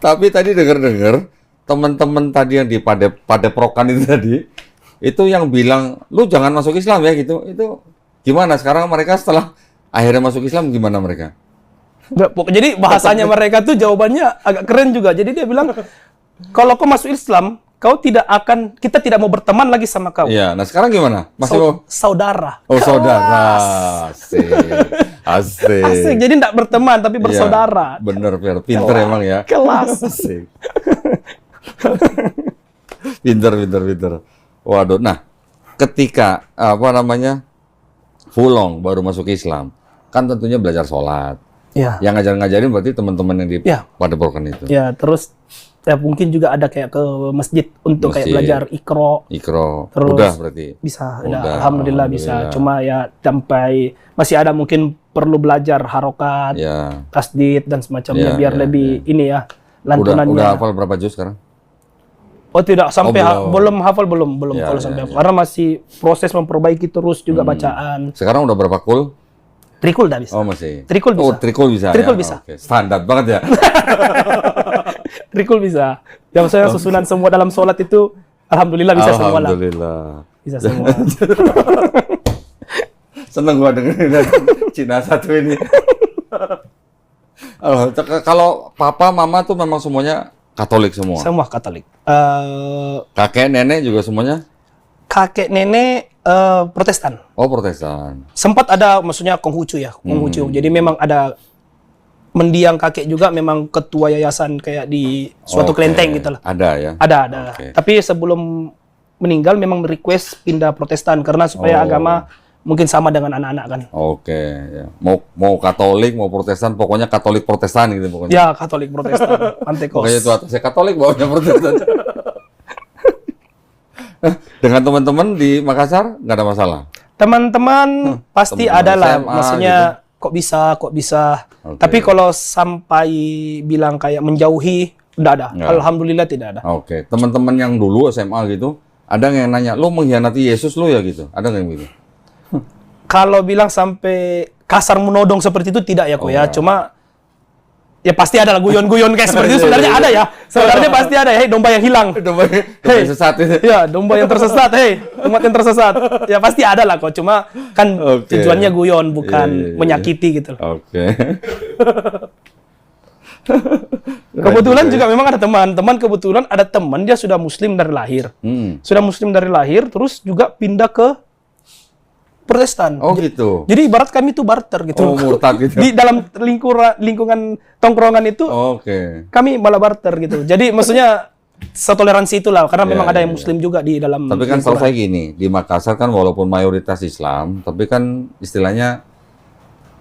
Tapi tadi dengar teman-teman tadi yang di Padeprokan itu tadi, itu yang bilang, lu jangan masuk Islam ya gitu. Itu gimana? Sekarang mereka setelah akhirnya masuk Islam gimana mereka? Jadi bahasanya mereka tuh jawabannya agak keren juga. Jadi dia bilang, kalau kau masuk Islam, kita tidak mau berteman lagi sama kau. Iya, nah sekarang gimana? Masih mau? Saudara. Oh, saudara. Asik. Jadi tidak berteman, tapi bersaudara. Iya, bener, pinter emang ya. Kelas. Asik. Pinter. Waduh, nah ketika Fulong baru masuk Islam, kan tentunya belajar sholat. Ya. Yang ngajarin berarti teman-teman yang di Padeprokan itu. Ya, terus ya mungkin juga ada kayak ke masjid untuk kayak belajar ikro. Terus udah berarti. Bisa, alhamdulillah bisa. Cuma ya sampai masih ada mungkin perlu belajar harokat, tasdid dan semacamnya biar lebih ini ya lantunannya. Udah hafal berapa juz sekarang? Oh tidak sampai belum hafal belum kalau sampai karena masih proses memperbaiki terus juga bacaan. Sekarang udah berapa kul? Trikul dah bisa. Oh masih. Trikul bisa. Oh trikul bisa. Trikul ya? bisa. Okay. Standar banget ya. Trikul bisa. Yang maksudnya susunan semua dalam sholat itu alhamdulillah bisa semua lah. Alhamdulillah. Bisa semua. Seneng gua dengerin Cina satu ini. Kalau papa mama tuh memang semuanya Katolik semua. Semua Katolik. Kakek nenek juga semuanya? Kakek nenek Protestan. Oh Protestan. Sempat ada maksudnya Konghucu ya, Konghucu. Jadi memang ada mendiang kakek juga memang ketua yayasan kayak di suatu kelenteng gitu lah. Ada ya? Ada. Tapi sebelum meninggal memang request pindah Protestan karena supaya agama mungkin sama dengan anak-anak kan. Oke, ya. Mau Katolik, mau Protestan, pokoknya Katolik Protestan gitu pokoknya. Ya, Katolik Protestan, Antekos. Pokoknya itu atasnya Katolik, bawahnya Protestan. Dengan teman-teman di Makassar nggak ada masalah. Teman-teman pasti teman-teman ada lah, SMA maksudnya kok bisa. Oke. Tapi kalau sampai bilang kayak menjauhi, udah ada. Nggak. Alhamdulillah tidak ada. Oke, teman-teman yang dulu SMA gitu, ada yang nanya, lo mengkhianati Yesus lo ya gitu? Ada nggak yang gitu? Kalau bilang sampai kasar menodong seperti itu tidak ya kok ya. enggak. Cuma ya pasti ada lah guyon-guyon kayak seperti itu sebenarnya ada ya. Sebenarnya pasti ada ya, domba yang hilang. Domba Hei. sesat itu. Ya, domba yang tersesat, hei, umat yang tersesat. Ya pasti ada lah kok. Cuma kan Oke. tujuannya guyon bukan Iya, iya, iya. menyakiti gitu loh. Oke. Kebetulan juga memang ada teman kebetulan ada teman dia sudah muslim dari lahir. Sudah muslim dari lahir terus juga pindah ke Protestan. Oh gitu. Jadi ibarat kami itu barter gitu. Oh, murtad gitu. Di dalam lingkungan tongkrongan itu Oke. kami malah barter gitu. Jadi maksudnya setoleransi itulah karena Ya, memang ada ya, yang muslim juga di dalam Tapi kan lingkungan. kalau saya gini, di Makassar kan walaupun mayoritas Islam, tapi kan istilahnya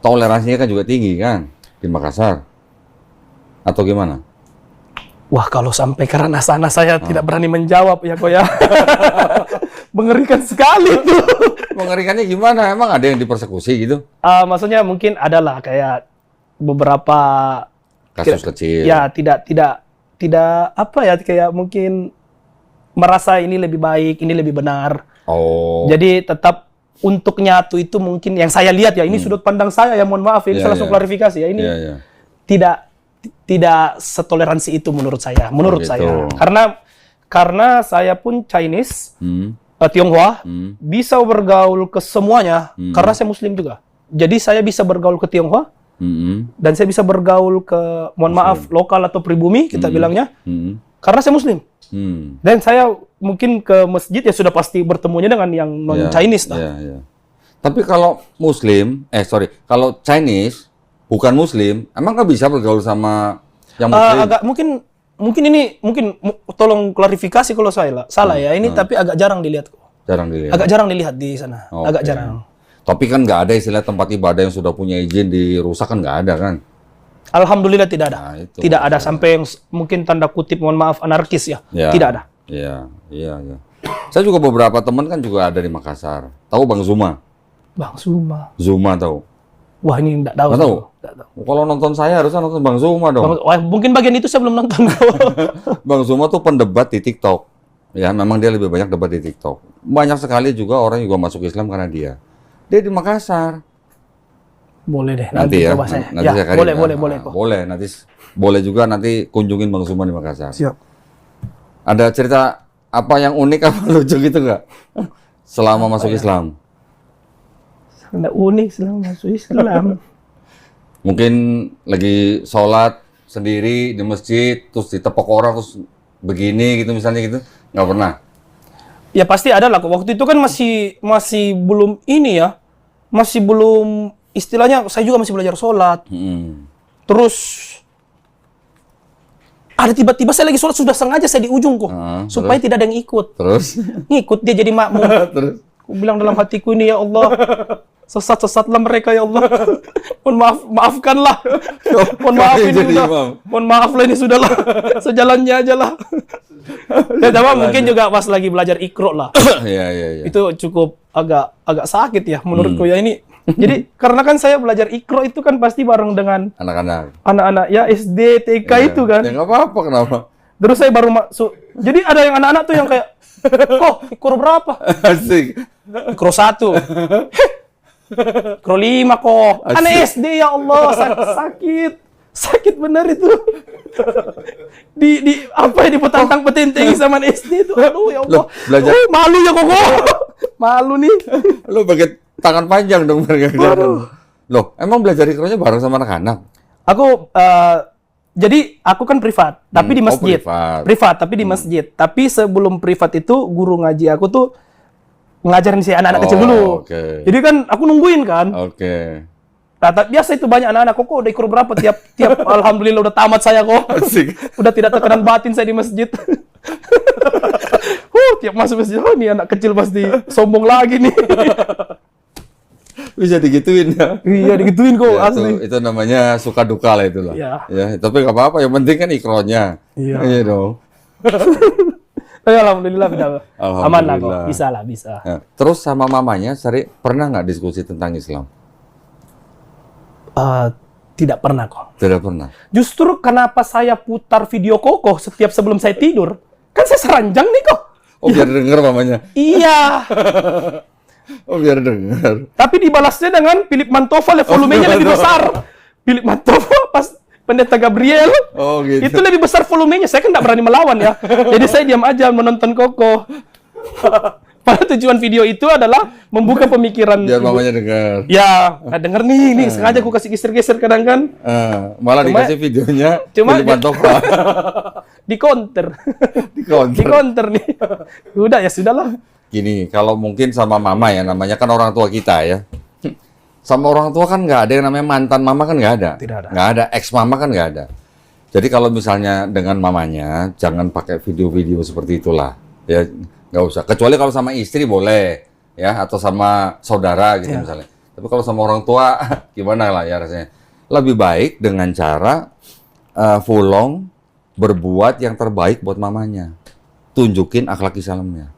toleransinya kan juga tinggi kan di Makassar. Atau gimana? Wah, kalau sampai ke ranah sana saya tidak berani menjawab ya kok ya. Mengerikan sekali tuh. Mengerikannya gimana? Emang ada yang dipersekusi gitu? Maksudnya mungkin adalah kayak beberapa Kasus kecil. ya tidak apa ya kayak mungkin merasa ini lebih baik, ini lebih benar. Oh. Jadi tetap untuk nyatu itu mungkin yang saya lihat ya ini sudut pandang saya ya mohon maaf ini Iya, saya langsung iya. klarifikasi ya ini Iya, iya. tidak setoleransi itu menurut saya gitu. saya karena saya pun Chinese Tionghoa bisa bergaul ke semuanya karena saya Muslim juga jadi saya bisa bergaul ke Tionghoa dan saya bisa bergaul ke mohon maaf lokal atau pribumi kita bilangnya karena saya Muslim dan saya mungkin ke masjid ya sudah pasti bertemunya dengan yang non Chinese lah. Iya, iya. Tapi kalau kalau Chinese bukan Muslim, emang nggak bisa bergaul sama yang Muslim? Agak tolong klarifikasi kalau saya salah ya ini tapi agak jarang dilihat kok. Jarang dilihat. Agak jarang dilihat di sana. Oke. Agak jarang. Tapi kan nggak ada istilah tempat ibadah yang sudah punya izin dirusak kan nggak ada kan? Alhamdulillah tidak ada. Nah, itu Tidak ada sampai yang mungkin tanda kutip mohon maaf anarkis ya. Ya. Tidak ada. Iya, iya, iya. Saya juga beberapa teman kan juga ada di Makassar. Tahu Bang Zuma? Bang Zuma. Zuma tahu? Wah ini enggak tahu. Nggak tahu? Nggak tahu. Kalau nonton saya harusnya nonton Bang Zuma dong. Wah, mungkin bagian itu saya belum nonton. Bang Zuma tuh pendebat di TikTok. Ya, memang dia lebih banyak debat di TikTok. Banyak sekali juga orang juga masuk Islam karena dia. Dia di Makassar. Boleh deh. Nanti ya. coba saya. Nanti Ya, saya boleh, kirim. boleh kok. Boleh, nanti boleh juga nanti kunjungin Bang Zuma di Makassar. Siap. Ada cerita apa yang unik apa lucu gitu nggak? Selama masuk Islam. Nggak unik selama masuk Islam. Mungkin lagi sholat sendiri di masjid, terus ditepok orang, terus begini gitu misalnya gitu. Nggak pernah? Ya pasti ada lah. Waktu itu kan masih belum ini ya. Masih belum istilahnya saya juga masih belajar sholat. Terus ada tiba-tiba saya lagi sholat sudah sengaja saya di ujung kok. Supaya tidak ada yang ikut. Terus? Ngikut dia jadi makmum. Terus? Aku bilang dalam hatiku ini ya Allah. Sesat-sesatlah mereka ya Allah. Mohon maafkanlah. Mohon maaf ini jadi sudah. imam? Mohon maaf lah ini sudahlah. Sejalannya aja lah. Ya coba mungkin juga pas lagi belajar Iqra lah. Iya, iya, iya. Itu cukup agak sakit ya menurutku ya ini. Jadi karena kan saya belajar Iqra itu kan pasti bareng dengan Anak-anak. anak-anak ya SD, TK itu kan. Ya nggak apa-apa, kenapa? Terus saya baru masuk. Jadi ada yang anak-anak tuh yang kayak, kok Iqra berapa? Asik. Iqra 1. Iqra 5 kok. Anak SD ya Allah, sakit. Sakit benar itu. di apa ya dipetantang-petentengi sama anak SD itu. Aduh ya Allah. Loh, belajar- Malu ya kok. Malu nih. Lu pakai tangan panjang dong mereka. Loh, emang belajar Iqranya bareng sama anak-anak? Aku jadi aku kan privat, tapi di masjid. Privat. Tapi di masjid. Tapi sebelum privat itu guru ngaji aku tuh ngajarin si anak-anak kecil dulu. Oke. Jadi kan aku nungguin kan. Oke. Nah, biasa itu banyak anak-anak kok udah Iqra berapa tiap alhamdulillah udah tamat saya kok. Asik. Udah tidak tekanan batin saya di masjid. Tiap masuk masjid, oh nih anak kecil pasti sombong lagi nih. Bisa digituin ya. Iya digituin kok Ya, asli. itu namanya suka duka lah itulah. Iya. Ya, tapi nggak apa-apa. Yang penting kan ikronnya. Iya. Iya dong. Tapi alhamdulillah udah aman lah kok. Alhamdulillah. Bisa lah, bisa. Ya. Terus sama mamanya, pernah nggak diskusi tentang Islam? Tidak pernah kok. Tidak pernah. Justru kenapa saya putar video kokoh setiap sebelum saya tidur? Kan saya seranjang nih kok. Oh, biar denger mamanya. Iya. Oh, biar denger. Tapi dibalasnya dengan Philip Mantova, volumenya lebih besar. Philip Mantova pas Pendeta Gabriel. Oh, gitu. Itu lebih besar volumenya. Saya kan nggak berani melawan ya. Jadi saya diam aja menonton kokoh. Padahal tujuan video itu adalah membuka pemikiran. Biar mamanya denger. Ya, nah denger nih, sengaja aku kasih geser-geser kadang kan. Malah dikasih videonya cuma- Philip Mantova. Di counter. Di counter. Di counter nih. Udah ya sudahlah. Gini, kalau mungkin sama mama ya, namanya kan orang tua kita ya. Sama orang tua kan nggak ada yang namanya mantan mama kan nggak ada. Tidak ada. Nggak ada, ex mama kan nggak ada. Jadi kalau misalnya dengan mamanya, jangan pakai video-video seperti itulah. Ya, nggak usah. Kecuali kalau sama istri boleh, ya, atau sama saudara gitu Ya. misalnya. Tapi kalau sama orang tua, gimana lah ya rasanya. Lebih baik dengan cara Fulong berbuat yang terbaik buat mamanya. Tunjukin akhlak Islamnya.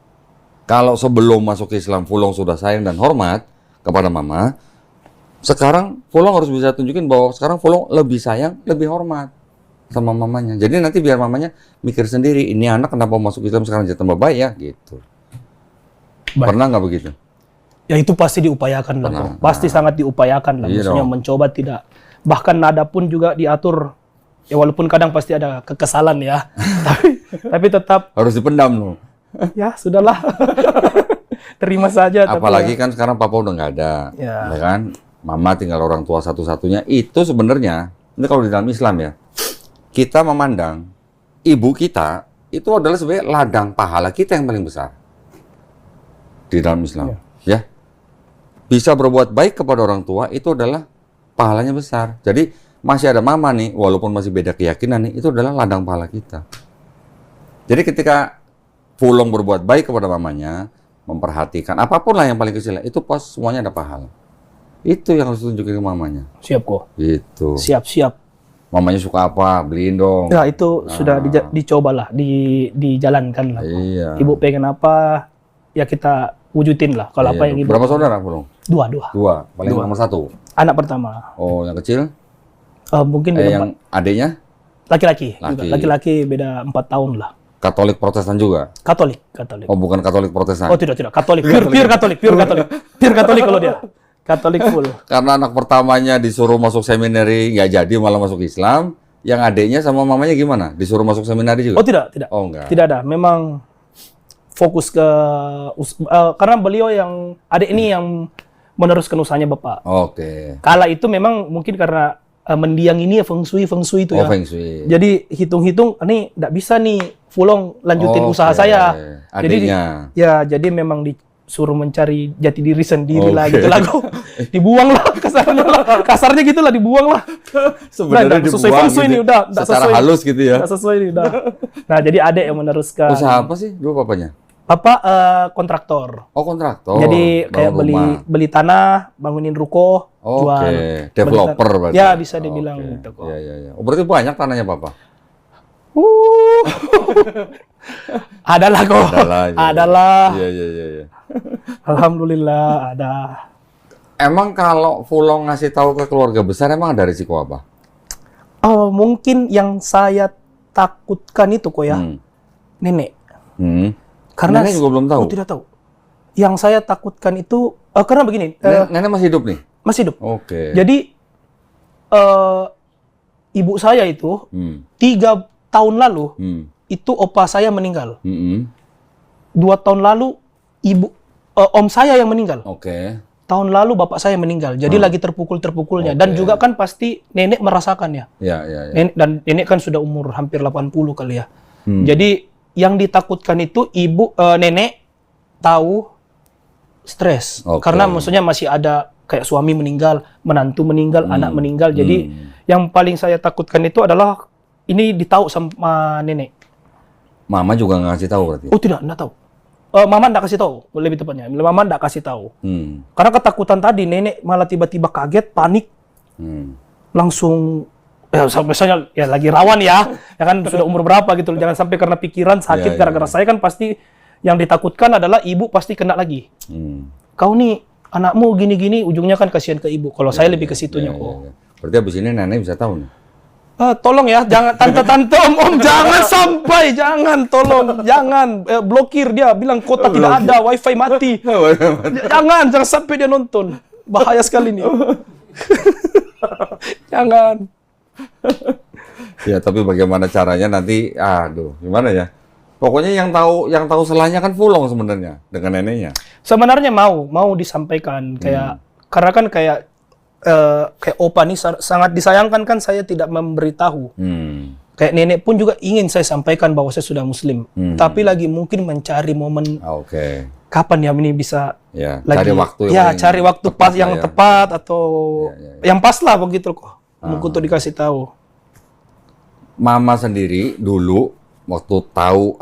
Kalau sebelum masuk ke Islam, Fulong sudah sayang dan hormat kepada mama, sekarang Fulong harus bisa tunjukin bahwa sekarang Fulong lebih sayang, lebih hormat sama mamanya. Jadi nanti biar mamanya mikir sendiri, ini anak kenapa masuk Islam sekarang jadi tambah baik ya, gitu. Baik. Pernah nggak begitu? Ya itu pasti diupayakan lah Pernah. kok. Pasti sangat diupayakan lah. Iya Maksudnya dong. mencoba tidak. Bahkan nada pun juga diatur. Ya walaupun kadang pasti ada kekesalan ya. tapi tetap Harus dipendam loh. ya sudahlah. Terima saja. tapi Apalagi ya. kan sekarang papa udah nggak ada, Ya. ya kan? Mama tinggal orang tua satu-satunya. Itu sebenarnya, ini kalau di dalam Islam ya, kita memandang ibu kita itu adalah sebenarnya ladang pahala kita yang paling besar di dalam Islam, ya. Bisa berbuat baik kepada orang tua itu adalah pahalanya besar. Jadi masih ada mama nih, walaupun masih beda keyakinan nih, itu adalah ladang pahala kita. Jadi ketika Fulong berbuat baik kepada mamanya, memperhatikan apapun lah yang paling kecil, itu pas semuanya ada pahala. Itu yang harus tunjukin ke mamanya. Siap kok. Gitu. Siap. Mamanya suka apa, beliin dong. Ya itu sudah dicobalah, dijalankan lah. Iya. Ibu pengen apa, ya kita wujudin lah. Kalau apa Iya. yang ibu. Berapa saudara, Fulong? Dua. Dua. Paling nomor satu. Anak pertama. Oh, yang kecil? Mungkin beda Yang adiknya? laki-laki. Laki. Juga. Laki-laki beda 4 tahun lah. Katolik Protestan juga? Katolik. Oh, bukan Katolik Protestan. Oh tidak, Katolik. Pure Katolik. Pure Katolik kalau dia. Katolik full. Karena anak pertamanya disuruh masuk seminari, nggak jadi malah masuk Islam. Yang adiknya sama mamanya gimana? Disuruh masuk seminari juga? Oh tidak. Oh, enggak. Tidak ada. Memang fokus ke karena beliau yang adik ini yang meneruskan usahanya bapak. Oke. Kala itu memang mungkin karena mendiang ini ya feng shui itu Oh, ya. Feng Shui. Jadi hitung-hitung, ini nggak bisa nih Fulong lanjutin Oke. usaha saya. Adiknya. Jadi memang disuruh mencari jati diri sendiri lah Oke. gitu lah. Dibuang lah kasarnya lah. Kasarnya gitu lah, dibuang lah. Sebenarnya Nggak sesuai dibuang feng shui gitu. nih, udah. Nggak Secara sesuai. halus gitu ya. Nggak sesuai nih, udah. Nah, jadi adik yang meneruskan. Usaha apa sih dulu papanya? Papa kontraktor. Oh, kontraktor. Jadi kayak Bangun rumah. beli tanah, bangunin ruko, jual. Oke, developer Beli berarti. Ya, bisa dibilang Oke. gitu kok. Iya. Oh, berarti banyak tanahnya papa? Adalah kok. Adalah. Iya. Adalah. Iya. Alhamdulillah ada. Emang kalau Fulong ngasih tahu ke keluarga besar emang ada risiko apa? Oh, mungkin yang saya takutkan itu kok ya, nenek. Karena Nenek juga belum tahu. Oh, tidak tahu. Yang saya takutkan itu karena begini, Nenek masih hidup nih? masih hidup. Oke. Jadi ibu saya itu 3 tahun lalu itu opa saya meninggal. 2 tahun lalu om saya yang meninggal. Oke. Tahun lalu bapak saya meninggal. Jadi lagi terpukul-terpukulnya. Dan Oke. juga kan pasti nenek merasakannya. Ya. Nenek kan sudah umur hampir 80 kali ya. Jadi yang ditakutkan itu nenek tahu stres. Oke. Karena maksudnya masih ada kayak suami meninggal, menantu meninggal, anak meninggal. Jadi yang paling saya takutkan itu adalah ini ditahu sama nenek. Mama juga nggak ngasih tahu berarti? Oh tidak tahu. Mama nggak kasih tahu, lebih tepatnya. Mama nggak kasih tahu. Karena ketakutan tadi, nenek malah tiba-tiba kaget, panik, langsung ya misalnya ya lagi rawan ya kan sudah umur berapa gitu, jangan sampai karena pikiran sakit gara-gara saya kan pasti yang ditakutkan adalah ibu pasti kena lagi. Kau nih anakmu gini-gini, ujungnya kan kasihan ke ibu. Kalau saya lebih ke situnya kok. Berarti abis ini nenek bisa tahu nih. Tolong ya, jangan tante-tante om jangan sampai, tolong, jangan blokir dia, bilang kota tidak ada, wifi mati. Jangan sampai dia nonton, bahaya sekali nih. Jangan. Ya tapi bagaimana caranya nanti, aduh, gimana ya? Pokoknya yang tahu salahnya kan Fulong sebenarnya dengan neneknya. Sebenarnya mau disampaikan kayak karena kan kayak opa nih sangat disayangkan kan saya tidak memberitahu. Kayak nenek pun juga ingin saya sampaikan bahwa saya sudah muslim. Tapi lagi mungkin mencari momen kapan ya ini bisa lagi cari waktu cari waktu pas yang tepat atau yang pas lah begitu kok. Untuk dikasih tahu. Mama sendiri dulu waktu tahu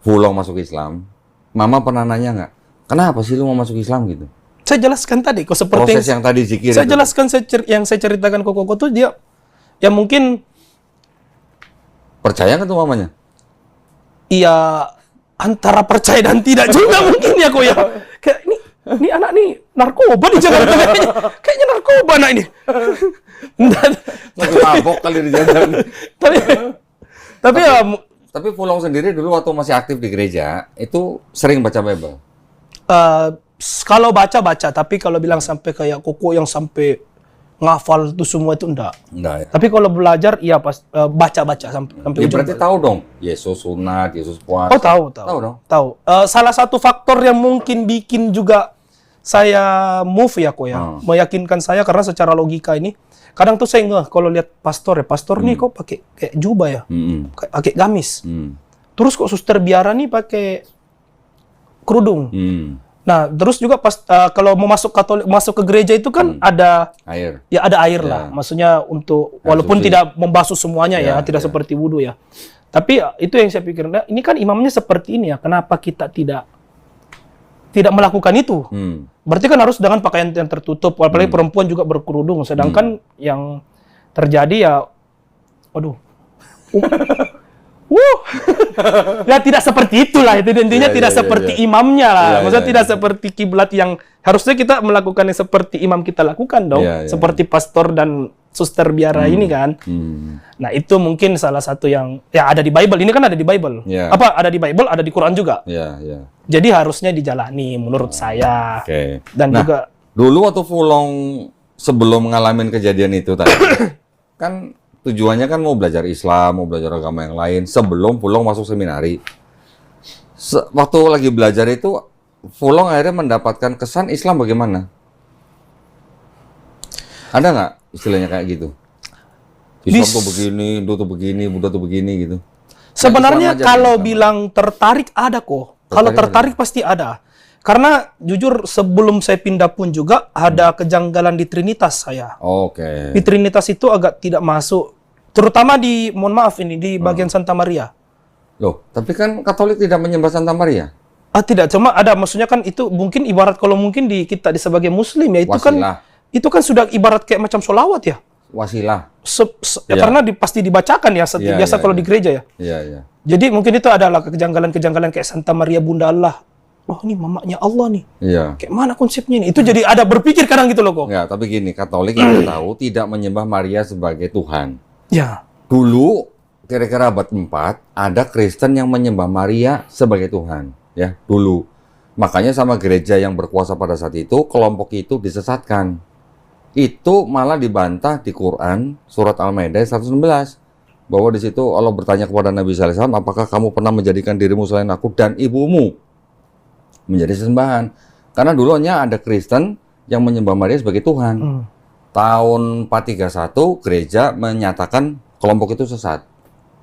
Fulong masuk Islam, Mama pernah nanya nggak? Kenapa sih lu mau masuk Islam gitu? Saya jelaskan tadi kok seperti proses yang tadi zikir saya jelaskan yang saya ceritakan ke Koko tuh dia ya mungkin percaya nggak tuh mamanya? Iya antara percaya dan tidak juga mungkin ya kok ya. Kayak ini anak nih narkoba di Jakarta kayaknya narkoba anak ini. Lagi mabok kali di jalan. Tapi Fulong sendiri dulu waktu masih aktif di gereja itu sering baca Bible. Kalau baca, tapi kalau bilang sampai kayak Koko yang sampai ngafal itu semua itu enggak ya. Tapi kalau belajar, iya pas baca sampai ya, berarti tahu dong, Yesus sunat, Yesus puasa. Oh tahu dong. Tahu. Salah satu faktor yang mungkin bikin juga saya move ya kok ya, meyakinkan saya karena secara logika ini, kadang tuh saya ngeh kalau lihat pastor nih kok pakai kayak jubah ya, pakai gamis. Terus kok suster biara nih pakai kerudung. Nah, terus juga pas kalau mau masuk ke gereja itu kan ada air. Ya ada air lah. Maksudnya untuk walaupun tidak membasuh semuanya tidak seperti wudhu ya. Tapi itu yang saya pikir, nah, ini kan imamnya seperti ini ya. Kenapa kita tidak melakukan itu? Berarti kan harus dengan pakaian yang tertutup, apalagi perempuan juga berkerudung. Sedangkan yang terjadi ya waduh. Ya tidak seperti itulah, itu intinya tidak seperti imamnya lah. Maksudnya tidak seperti kiblat yang harusnya kita melakukan yang seperti imam kita lakukan dong, seperti pastor dan suster biara ini kan. Nah, itu mungkin salah satu yang ya ada di Bible. Ini kan ada di Bible. Apa ada di Bible, ada di Quran juga. Jadi harusnya dijalani menurut saya. Dan juga dulu waktu Fulong sebelum ngalamin kejadian itu tadi kan tujuannya kan mau belajar Islam, mau belajar agama yang lain sebelum Fulong masuk seminari. Waktu lagi belajar itu, Fulong akhirnya mendapatkan kesan Islam bagaimana? Ada nggak istilahnya kayak gitu? Islam tuh begini, Hindu tuh begini, Buddha tuh begini gitu. Sebenarnya kalau bilang tertarik ada kok. Kalau tertarik pasti ada. Karena jujur sebelum saya pindah pun juga ada kejanggalan di Trinitas saya. Di Trinitas itu agak tidak masuk. Terutama mohon maaf ini, di bagian Santa Maria. Loh, tapi kan Katolik tidak menyembah Santa Maria? Tidak, cuma ada, maksudnya kan itu mungkin ibarat kalau mungkin kita sebagai Muslim ya, itu kan sudah ibarat kayak macam sholawat ya. Wasilah. Karena pasti dibacakan ya, biasa kalau di gereja ya. Jadi mungkin itu adalah kejanggalan-kejanggalan kayak Santa Maria Bunda Allah. Loh, ini mamanya Allah nih. Kayak mana konsepnya ini? Itu jadi ada berpikir kadang gitu loh kok. Ya, tapi gini, Katolik yang tahu tidak menyembah Maria sebagai Tuhan. Ya. Dulu kira-kira abad 4 ada Kristen yang menyembah Maria sebagai Tuhan, ya, dulu. Makanya sama gereja yang berkuasa pada saat itu, kelompok itu disesatkan. Itu malah dibantah di Quran surat Al-Maidah 116 bahwa di situ Allah bertanya kepada Nabi sallallahu alaihi wasallam, "Apakah kamu pernah menjadikan dirimu selain aku dan ibumu menjadi sesembahan?" Karena dulunya ada Kristen yang menyembah Maria sebagai Tuhan. Tahun 431 gereja menyatakan kelompok itu sesat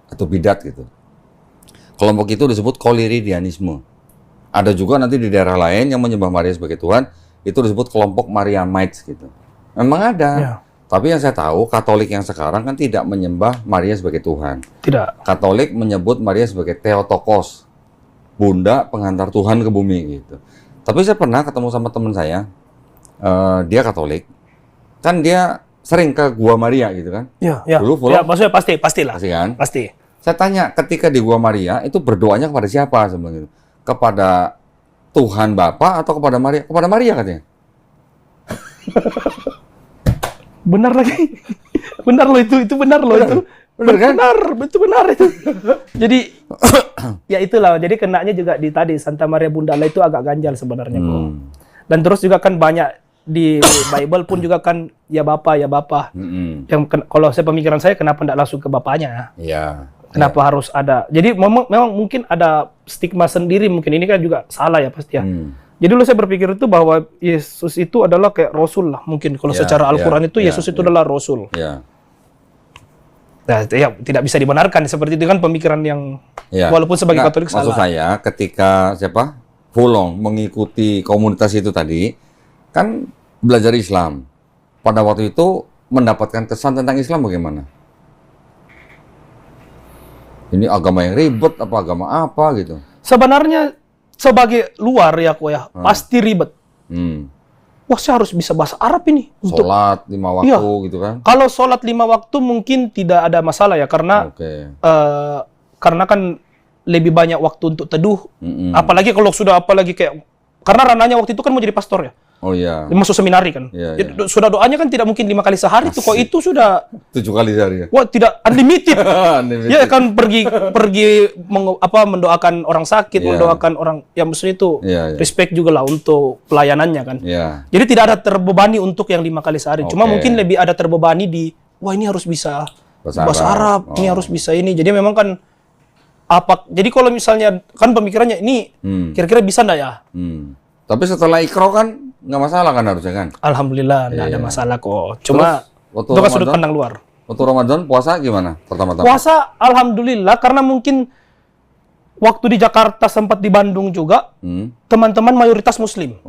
atau bidat gitu. Kelompok itu disebut Koliridianisme. Ada juga nanti di daerah lain yang menyembah Maria sebagai Tuhan, itu disebut kelompok Mariamites gitu. Memang ada. Tapi yang saya tahu Katolik yang sekarang kan tidak menyembah Maria sebagai Tuhan. Tidak. Katolik menyebut Maria sebagai Theotokos. bunda pengantar Tuhan ke bumi gitu. Tapi saya pernah ketemu sama teman saya, dia Katolik, kan dia sering ke Gua Maria gitu kan. Iya, iya. Dulu Ya, maksudnya pastilah. pasti kan. Pasti. Saya tanya, ketika di Gua Maria itu berdoanya kepada siapa sebenarnya? Kepada Tuhan Bapa atau kepada Maria? Kepada Maria katanya. Benar lagi. Benar loh itu benar loh itu. Benar kan? Benar itu. Jadi ya itulah. Jadi kenanya juga di tadi Santa Maria Bunda Allah itu agak ganjal sebenarnya kok. Dan terus juga kan banyak di Bible pun juga kan ya Bapa. Yang kalau saya pemikiran saya kenapa tidak langsung ke bapaknya? Iya. Kenapa harus ada? Jadi memang mungkin ada stigma sendiri, mungkin ini kan juga salah ya pasti ya. Jadi dulu saya berpikir itu bahwa Yesus itu adalah kayak Rasul lah, mungkin kalau secara Al-Quran itu Yesus itu adalah Rasul. Ya. Nah, ya tidak bisa dibenarkan seperti itu kan pemikiran yang walaupun sebagai Katolik maksud salah. saya ketika Fulong mengikuti komunitas itu tadi kan belajar Islam. Pada waktu itu mendapatkan kesan tentang Islam bagaimana? Ini agama yang ribet apa agama apa gitu? Sebenarnya sebagai luar ya kok ya pasti ribet. Wah, saya harus bisa bahasa Arab ini untuk sholat 5 waktu gitu kan? Kalau sholat 5 waktu mungkin tidak ada masalah ya karena karena kan lebih banyak waktu untuk teduh. Apalagi kalau sudah kayak karena ranahnya waktu itu kan mau jadi pastor ya. Oh iya. Masuk seminari kan. Jadi, sudah doanya kan tidak mungkin 5 kali sehari tuh. Kok itu sudah 7 kali sehari ya? Wah, tidak unlimited. Ya kan pergi mendoakan orang sakit, mendoakan orang yang maksudnya itu respect juga lah untuk pelayanannya kan. Jadi tidak ada terbebani untuk yang 5 kali sehari. Cuma mungkin lebih ada terbebani di wah ini harus bisa bahasa Arab, ini harus bisa ini. Jadi memang kan jadi kalau misalnya kan pemikirannya ini kira-kira bisa enggak ya? Tapi setelah ikro kan nggak masalah kan harusnya kan? Alhamdulillah nggak ada masalah kok. Cuma itu kan sudut pandang luar. Waktu Ramadan puasa gimana pertama-tama? Puasa alhamdulillah karena mungkin waktu di Jakarta sempat di Bandung juga teman-teman mayoritas Muslim.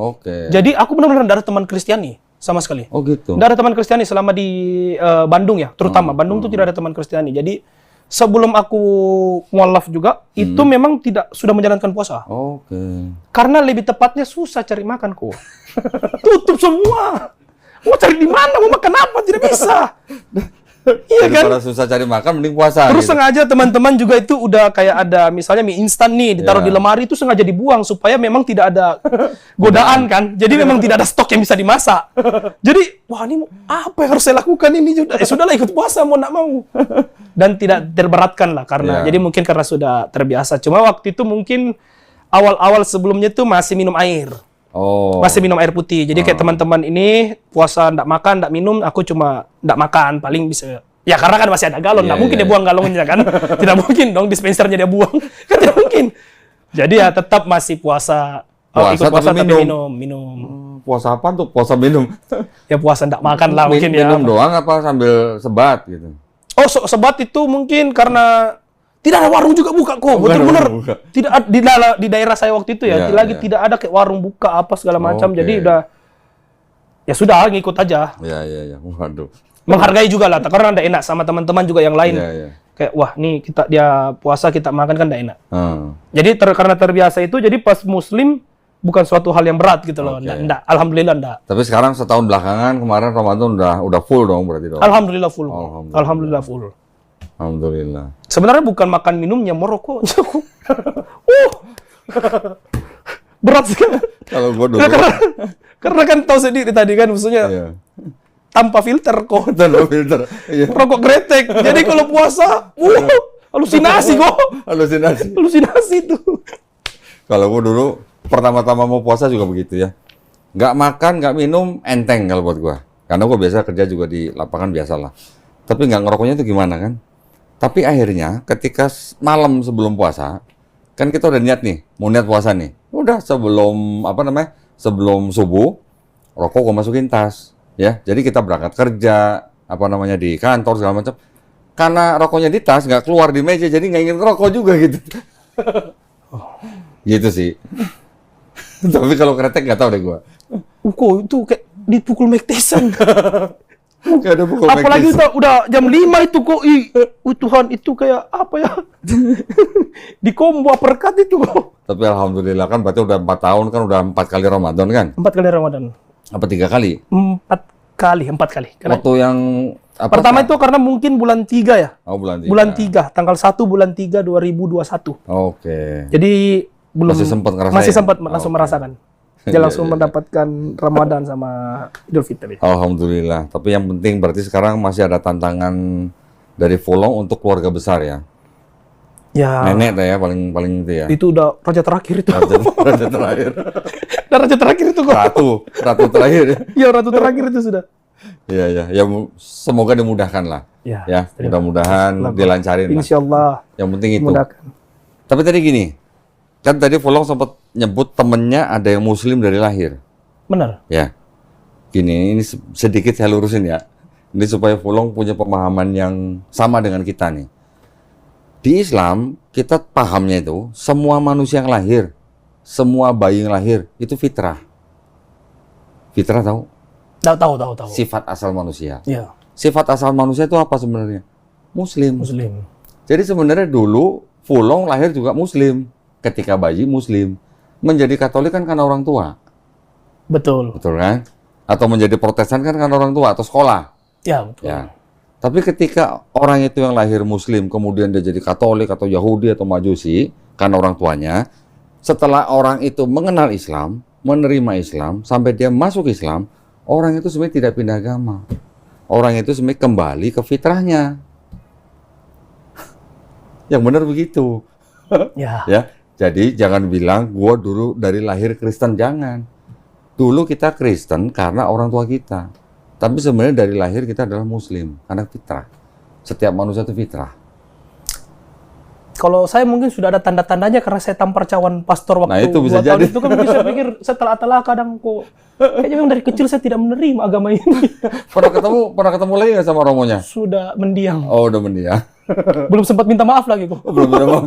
Jadi aku benar-benar tidak ada teman Kristiani sama sekali. Oh gitu. Tidak ada teman Kristiani selama di Bandung ya, terutama Bandung tuh tidak ada teman Kristiani. Jadi sebelum aku mualaf juga itu memang tidak sudah menjalankan puasa. Karena lebih tepatnya susah cari makan kok. Tutup semua. Mau cari di mana? Mau makan apa? Tidak bisa. Iya kan? Kalau susah cari makan mending puasa. Terus sengaja teman-teman juga itu udah kayak ada misalnya mie instan nih ditaruh di lemari itu sengaja dibuang supaya memang tidak ada godaan kan. Jadi memang tidak ada stok yang bisa dimasak. Jadi wah ini apa yang harus saya lakukan ini sudah sudahlah ikut puasa mau nak mau. Dan tidak terberatkan lah karena jadi mungkin karena sudah terbiasa. Cuma waktu itu mungkin awal-awal sebelumnya tuh masih minum air. Masih minum air putih. Jadi kayak teman-teman ini puasa ndak makan, ndak minum, aku cuma ndak makan, paling bisa. Ya karena kan masih ada galon, ndak mungkin dia buang galonnya kan. Tidak mungkin dong dispensernya dia buang. Kan tidak mungkin. Jadi ya tetap masih puasa. Ikut puasa tapi minum. Puasa apa tuh? Puasa minum. Ya puasa ndak makan lah mungkin ya. Minum doang apa sambil sebat gitu? Oh, sebat itu mungkin karena tidak ada warung juga buka kok, betul-benar. Tidak di daerah saya waktu itu ya, tidak ada kayak warung buka apa segala macam. Jadi udah ya sudah ngikut aja. Iya. Waduh. Menghargai juga lah, karena tidak enak sama teman-teman juga yang lain. Kayak wah nih dia puasa kita makan kan tidak enak. Jadi karena terbiasa itu, jadi pas Muslim bukan suatu hal yang berat gitu loh. Nggak, alhamdulillah enggak. Tapi sekarang setahun belakangan kemarin Ramadan udah full dong berarti dong. Alhamdulillah full. Alhamdulillah full. Alhamdulillah. Sebenarnya bukan makan minumnya merokok. Berat sekali. Kalau gua dulu karena kan tahu sendiri tadi kan maksudnya tanpa filter kok. Tanpa filter. Rokok gretek. Jadi kalau puasa, halusinasi kok. Halusinasi itu. Kalau gua dulu pertama-tama mau puasa juga begitu ya. Nggak makan, nggak minum, enteng kalau buat gua. Karena gua biasa kerja juga di lapangan biasalah. Tapi nggak ngerokoknya itu gimana kan? Tapi akhirnya ketika malam sebelum puasa, kan kita udah niat nih, mau niat puasa nih. Udah sebelum sebelum subuh, rokok gua masukin tas, ya. Jadi kita berangkat kerja, di kantor segala macam. Karena rokoknya di tas, nggak keluar di meja, jadi nggak ingin ngerokok juga gitu. Gitu sih. Tapi kalau kretek nggak tahu deh gua. Kok itu kayak dipukul Mike Tyson. Apalagi udah jam 5 itu kok Tuhan itu kayak apa ya? Di combo uppercut itu kok. Tapi alhamdulillah kan berarti udah 4 tahun kan, udah 4 kali Ramadan kan? 4 kali Ramadan. Apa 3 kali? 4 kali. Karena Waktu yang apa? pertama itu karena mungkin bulan 3 ya. Oh, bulan 3. Bulan 3, tanggal 1 bulan 3 2021. Oke. Jadi belum Masih sempat ngerasain? Masih sempat langsung Oke. merasakan. Dia langsung mendapatkan Ramadan sama Idul Fitri. Alhamdulillah. Tapi yang penting berarti sekarang masih ada tantangan dari Fulong untuk keluarga besar ya. Ya. Nenek ya paling itu ya. Itu udah raja terakhir itu. Raja terakhir. Udah raja terakhir itu kok. Ratu terakhir ya. Ya ratu terakhir itu sudah. Iya ya. Ya semoga dimudahkan lah. Ya. Ya, mudah-mudahan dilancarin lah. Insyaallah. Yang penting itu. Mudahkan. Tapi tadi gini, kan tadi Fulong sempat nyebut temennya ada yang Muslim dari lahir. Benar. Ya, gini, ini sedikit saya lurusin ya. Ini supaya Fulong punya pemahaman yang sama dengan kita nih. Di Islam, kita pahamnya itu, semua manusia yang lahir, semua bayi yang lahir, itu fitrah. Fitrah tahu? Tahu. Sifat asal manusia. Ya, Sifat asal manusia itu apa sebenarnya? Muslim. Muslim. Jadi sebenarnya dulu, Fulong lahir juga Muslim. Ketika bayi Muslim. Menjadi Katolik kan karena orang tua. Betul. Betul kan? Atau menjadi Protestan kan karena orang tua atau sekolah. Ya, betul. Ya. Tapi ketika orang itu yang lahir Muslim, kemudian dia jadi Katolik atau Yahudi atau Majusi, karena orang tuanya, setelah orang itu mengenal Islam, menerima Islam, sampai dia masuk Islam, orang itu sebenarnya tidak pindah agama. Orang itu sebenarnya kembali ke fitrahnya. Yang benar begitu. Ya. Ya, jadi jangan bilang gua dulu dari lahir Kristen, jangan. Dulu kita Kristen karena orang tua kita. Tapi sebenarnya dari lahir kita adalah Muslim karena fitrah. Setiap manusia itu fitrah. Kalau saya mungkin sudah ada tanda-tandanya karena saya tampar cawan pastor waktu Nah, itu bisa 2 tahun jadi. itu kan mungkin saya pikir setelah kadang kok kayaknya memang dari kecil saya tidak menerima agama ini. Pernah ketemu lagi nggak sama romonya? Sudah mendiam. Oh, udah mendiam. Belum sempat minta maaf lagi kok. Belum ketemu.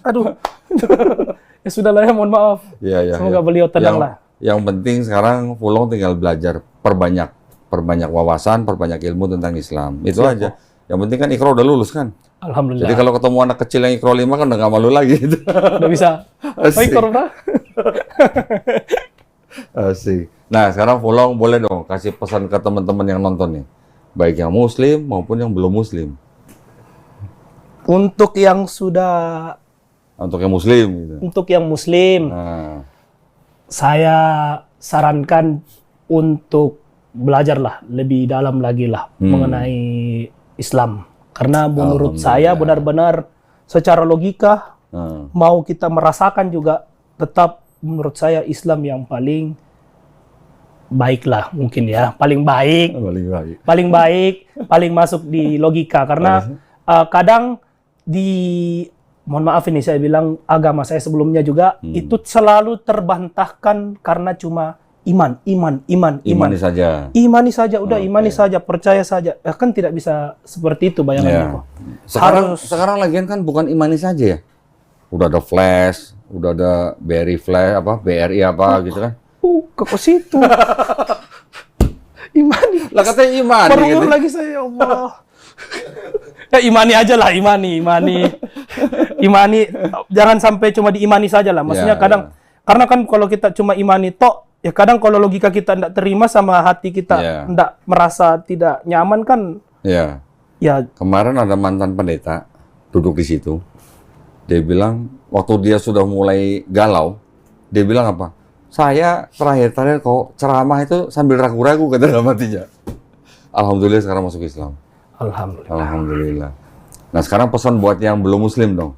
Aduh. Ya sudah lah ya, mohon maaf. Iya. Semoga beliau tenang lah. Yang penting sekarang Fulong tinggal belajar, perbanyak wawasan, perbanyak ilmu tentang Islam. Itu aja. Yang penting kan Iqra udah lulus kan. Alhamdulillah. Jadi kalau ketemu anak kecil yang Iqra 5 kan udah nggak malu lagi. udah bisa. Asik. Baik, Korba. Asik. Nah, sekarang Fulong boleh dong kasih pesan ke teman-teman yang nonton nih. Baik yang Muslim maupun yang belum Muslim. Untuk yang sudah Untuk yang Muslim gitu. untuk yang Muslim, Nah, saya sarankan untuk belajarlah lebih dalam lagi lah mengenai Islam. Karena menurut saya benar-benar secara logika nah. mau kita merasakan juga tetap menurut saya Islam yang paling baik lah mungkin ya, paling baik, paling masuk di logika karena kadang mohon maaf ini saya bilang agama saya sebelumnya juga itu selalu terbantahkan karena cuma imani saja. Imani saja, udah imani saja, percaya saja. Kan tidak bisa seperti itu bayangannya kok. Sekarang lagian kan bukan imani saja ya. Udah ada flash, udah ada BRI flash BRI gitu kan. Ke situ. Imani. Lah katanya imani Baru gitu. lagi saya, ya Allah. Ya imani aja lah, imani. Jangan sampai cuma diimani saja lah. Maksudnya kadang karena kan kalau kita cuma imani tok, ya kadang kalau logika kita tidak terima sama hati kita tidak merasa tidak nyaman kan. Iya. Ya Kemarin ada mantan pendeta duduk di situ. Dia bilang waktu dia sudah mulai galau, dia bilang apa? Saya terakhir kok ceramah itu sambil ragu-ragu kata dalam hatinya. Alhamdulillah sekarang masuk Islam. Alhamdulillah. Nah sekarang pesan buat yang belum Muslim dong.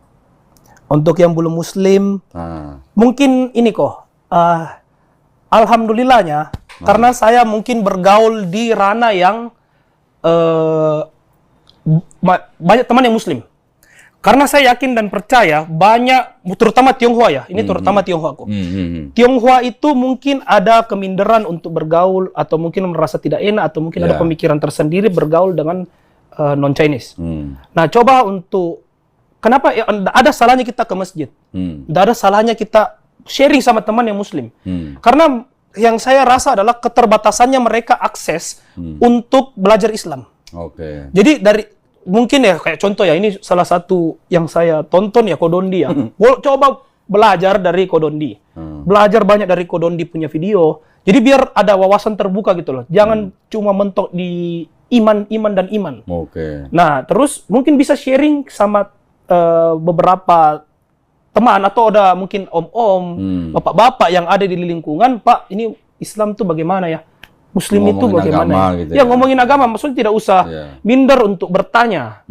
untuk yang belum Muslim, mungkin ini kok. Alhamdulillahnya, karena saya mungkin bergaul di ranah yang banyak teman yang Muslim. Karena saya yakin dan percaya banyak, terutama Tionghoa ya, ini terutama Tionghoa kok. Tionghoa itu mungkin ada keminderan untuk bergaul atau mungkin merasa tidak enak atau mungkin ada pemikiran tersendiri bergaul dengan non-Chinese. Nah, coba untuk kenapa ya, ada salahnya kita ke masjid? Tidak ada salahnya kita sharing sama teman yang Muslim. Karena yang saya rasa adalah keterbatasannya mereka akses untuk belajar Islam. Jadi dari mungkin ya kayak contoh ya, ini salah satu yang saya tonton ya Kodondi ya. Coba belajar dari Kodondi. Belajar banyak dari Kodondi punya video. Jadi biar ada wawasan terbuka gitu loh. Jangan cuma mentok di iman dan iman. Oke. Nah, terus mungkin bisa sharing sama beberapa teman atau ada mungkin om-om, bapak-bapak yang ada di lingkungan, Pak, ini Islam tuh bagaimana ya? Muslim itu Ngomongin bagaimana agama ya? gitu Ya, ngomongin agama, maksudnya tidak usah minder untuk bertanya.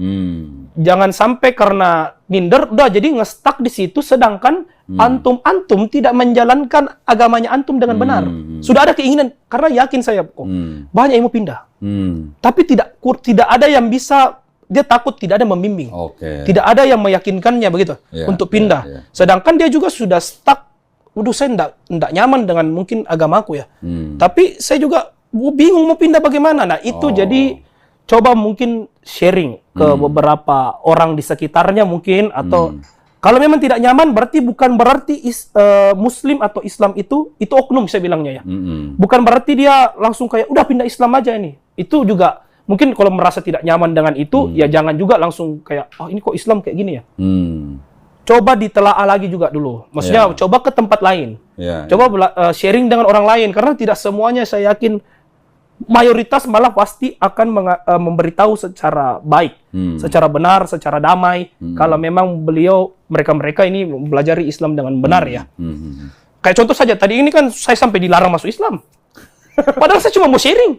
Jangan sampai karena minder, udah jadi ngestak di situ, sedangkan antum tidak menjalankan agamanya antum dengan benar. Sudah ada keinginan, karena yakin saya kok, banyak yang mau pindah. Tapi tidak ada yang bisa, dia takut tidak ada yang membimbing. Tidak ada yang meyakinkannya begitu untuk pindah. Sedangkan dia juga sudah stuck. Waduh, saya enggak nyaman dengan mungkin agamaku ya. Tapi saya juga bingung mau pindah bagaimana. Nah, itu jadi coba mungkin sharing ke beberapa orang di sekitarnya mungkin, atau kalau memang tidak nyaman bukan berarti Muslim atau Islam itu oknum, saya bilangnya ya. Bukan berarti dia langsung kayak udah pindah Islam aja ini. Itu juga mungkin kalau merasa tidak nyaman dengan itu ya jangan juga langsung kayak ini kok Islam kayak gini ya. Coba ditelaah lagi juga dulu. Maksudnya coba ke tempat lain. Coba sharing dengan orang lain, karena tidak semuanya saya yakin, mayoritas malah pasti akan memberitahu secara baik, secara benar, secara damai. Kalau memang mereka ini mempelajari Islam dengan benar ya. Kayak contoh saja, tadi ini kan saya sampai dilarang masuk Islam. Padahal saya cuma mau sharing.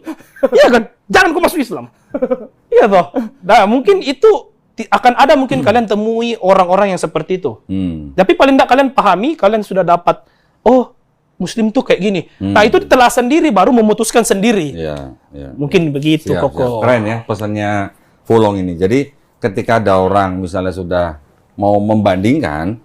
Iya kan? Jangan kau masuk Islam. Iya toh. Nah, mungkin itu akan ada mungkin kalian temui orang-orang yang seperti itu. Tapi paling tidak kalian pahami, kalian sudah dapat, oh Muslim tuh kayak gini. Nah, itu ditelah sendiri, baru memutuskan sendiri. Mungkin begitu, Koko. Keren ya pesannya Fulong ini. Jadi ketika ada orang misalnya sudah mau membandingkan,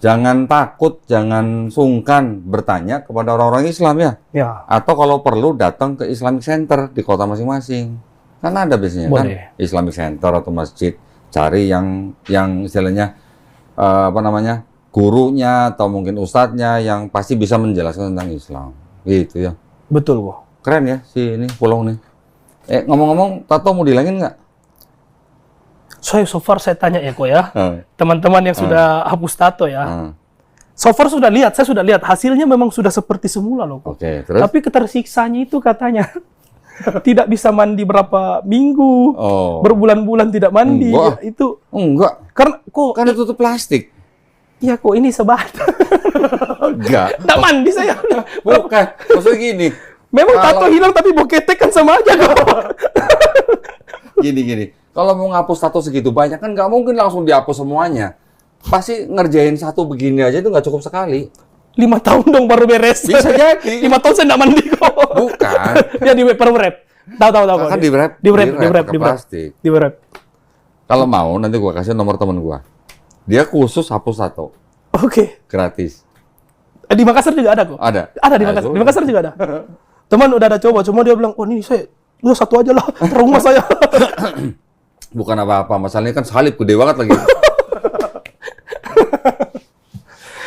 jangan takut, jangan sungkan bertanya kepada orang-orang Islam ya. Atau kalau perlu datang ke Islamic Center di kota masing-masing. Kan ada biasanya kan Islamic Center atau masjid. Cari yang istilahnya gurunya atau mungkin ustadznya yang pasti bisa menjelaskan tentang Islam, gitu ya. Betul, kok. Keren ya si ini Fulong nih. Ngomong-ngomong, tato mau dihilangin nggak? So far saya tanya ya kok ya, teman-teman yang sudah hapus tato ya. So far saya sudah lihat hasilnya memang sudah seperti semula loh. Oke, terus? Tapi ketersiksanya itu katanya tidak bisa mandi berapa minggu, berbulan-bulan tidak mandi. Enggak. Ya, itu enggak. Karena kok kan itu tuh plastik. Iya kok ini sebat. Enggak. Tidak mandi saya. Bukan. Maksudnya gini. Memang tato hilang tapi boketek kan sama aja kok. Gini. Kalau mau ngapus tato segitu banyak kan nggak mungkin langsung dihapus semuanya. Pasti ngerjain satu begini aja itu nggak cukup sekali. 5 tahun dong baru beres. Bisa jadi. 5 tahun saya nggak mandi kok. Bukan. Ya di wrap. Tahu. Kan di wrap plastik. Di wrap. Kalau mau nanti gua kasih nomor teman gua. Dia khusus hapus tato. Oke. Gratis. Di Makassar juga ada kok. Ada. Ada di Makassar. Di Makassar juga ada. Teman udah ada coba, cuma dia bilang, "Oh, ini saya udah satu aja lah, rumah saya." Bukan apa-apa, masalahnya kan salib gede banget lagi.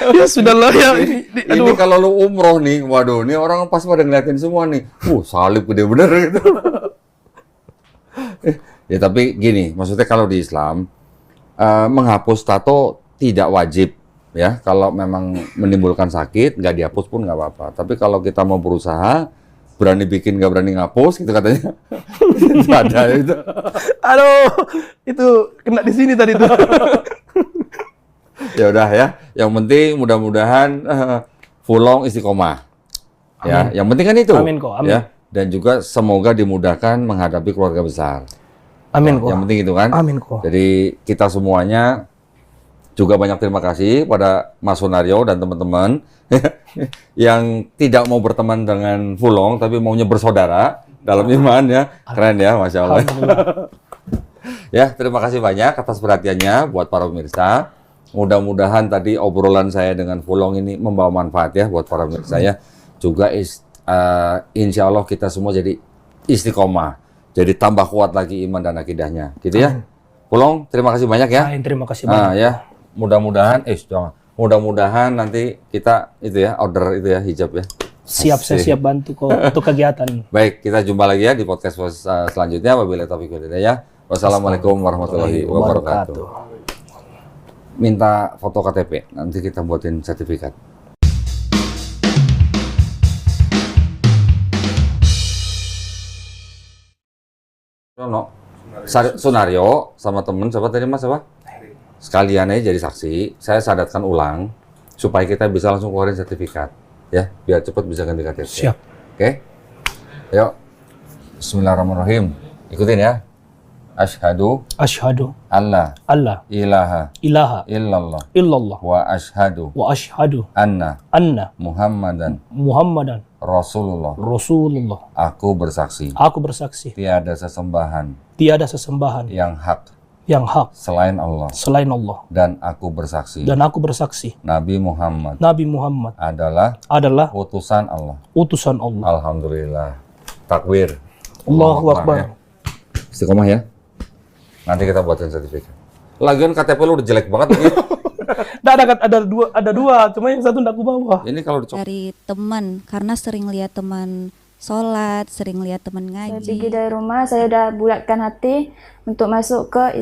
Ya sudahlah ya. Ini kalau lu umroh nih, waduh, ini orang pas pada ngeliatin semua nih. Salib gede bener gitu. Ya tapi gini, maksudnya kalau di Islam menghapus tato tidak wajib ya. Kalau memang menimbulkan sakit, nggak dihapus pun nggak apa-apa. Tapi kalau kita mau berusaha, berani bikin nggak berani ngapus, gitu katanya. Ada itu. Aduh, itu kena di sini tadi tuh. Ya udah ya. Yang penting mudah-mudahan Fulong istiqomah. Ya, yang penting kan itu. Amin kok, amin. Ya. Dan juga semoga dimudahkan menghadapi keluarga besar. Amin kok. Yang penting itu kan. Amin kok. Jadi kita semuanya juga banyak terima kasih pada Mas Sunario dan teman-teman yang tidak mau berteman dengan Fulong tapi maunya bersaudara dalam iman ya. Keren ya, Masya Allah. Ya, terima kasih banyak atas perhatiannya buat para pemirsa. Mudah-mudahan tadi obrolan saya dengan Fulong ini membawa manfaat ya buat para pemirsa ya. Juga insya Allah kita semua jadi istiqomah. Jadi tambah kuat lagi iman dan akidahnya. Gitu ya. Fulong, terima kasih banyak ya. Terima kasih banyak. Ya. Mudah-mudahan nanti kita itu ya order itu ya hijab ya. Siap, saya siap bantu kok untuk kegiatan. Baik, kita jumpa lagi ya di podcast selanjutnya. Wabillahi taufiq wal hidayah. Wassalamualaikum warahmatullahi wabarakatuh. minta foto KTP, nanti kita buatin sertifikat. Sunario sama temen siapa tadi Mas apa? Sekalian aja jadi saksi. Saya sadatkan ulang supaya kita bisa langsung keluarin sertifikat ya, biar cepat bisa ganti KTP. Siap. Oke? Yuk. Bismillahirrahmanirrahim. Ikutin ya. Asyhadu Asyhadu alla alla ilaha ilaha illallah illallah wa asyhadu wa asyhadu anna anna Muhammadan Muhammadan Rasulullah. Rasulullah. Aku bersaksi Aku bersaksi tiada sesembahan tiada sesembahan yang hak yang hak selain Allah, selain Allah, dan aku bersaksi dan aku bersaksi Nabi Muhammad Nabi Muhammad adalah adalah utusan Allah. utusan Allah. Alhamdulillah. Takbir. Allahu ya. Akbar. Istiqomah ya. Nanti kita buatin sertifikat. Lagian KTP lu udah jelek banget ini. Nah, ada dua, cuma yang satu ndak aku bawa. Ini kalau dicopot. Dari teman, karena sering lihat teman sholat, sering lihat teman Saya ngaji. pergi dari rumah, saya udah bulatkan hati untuk masuk ke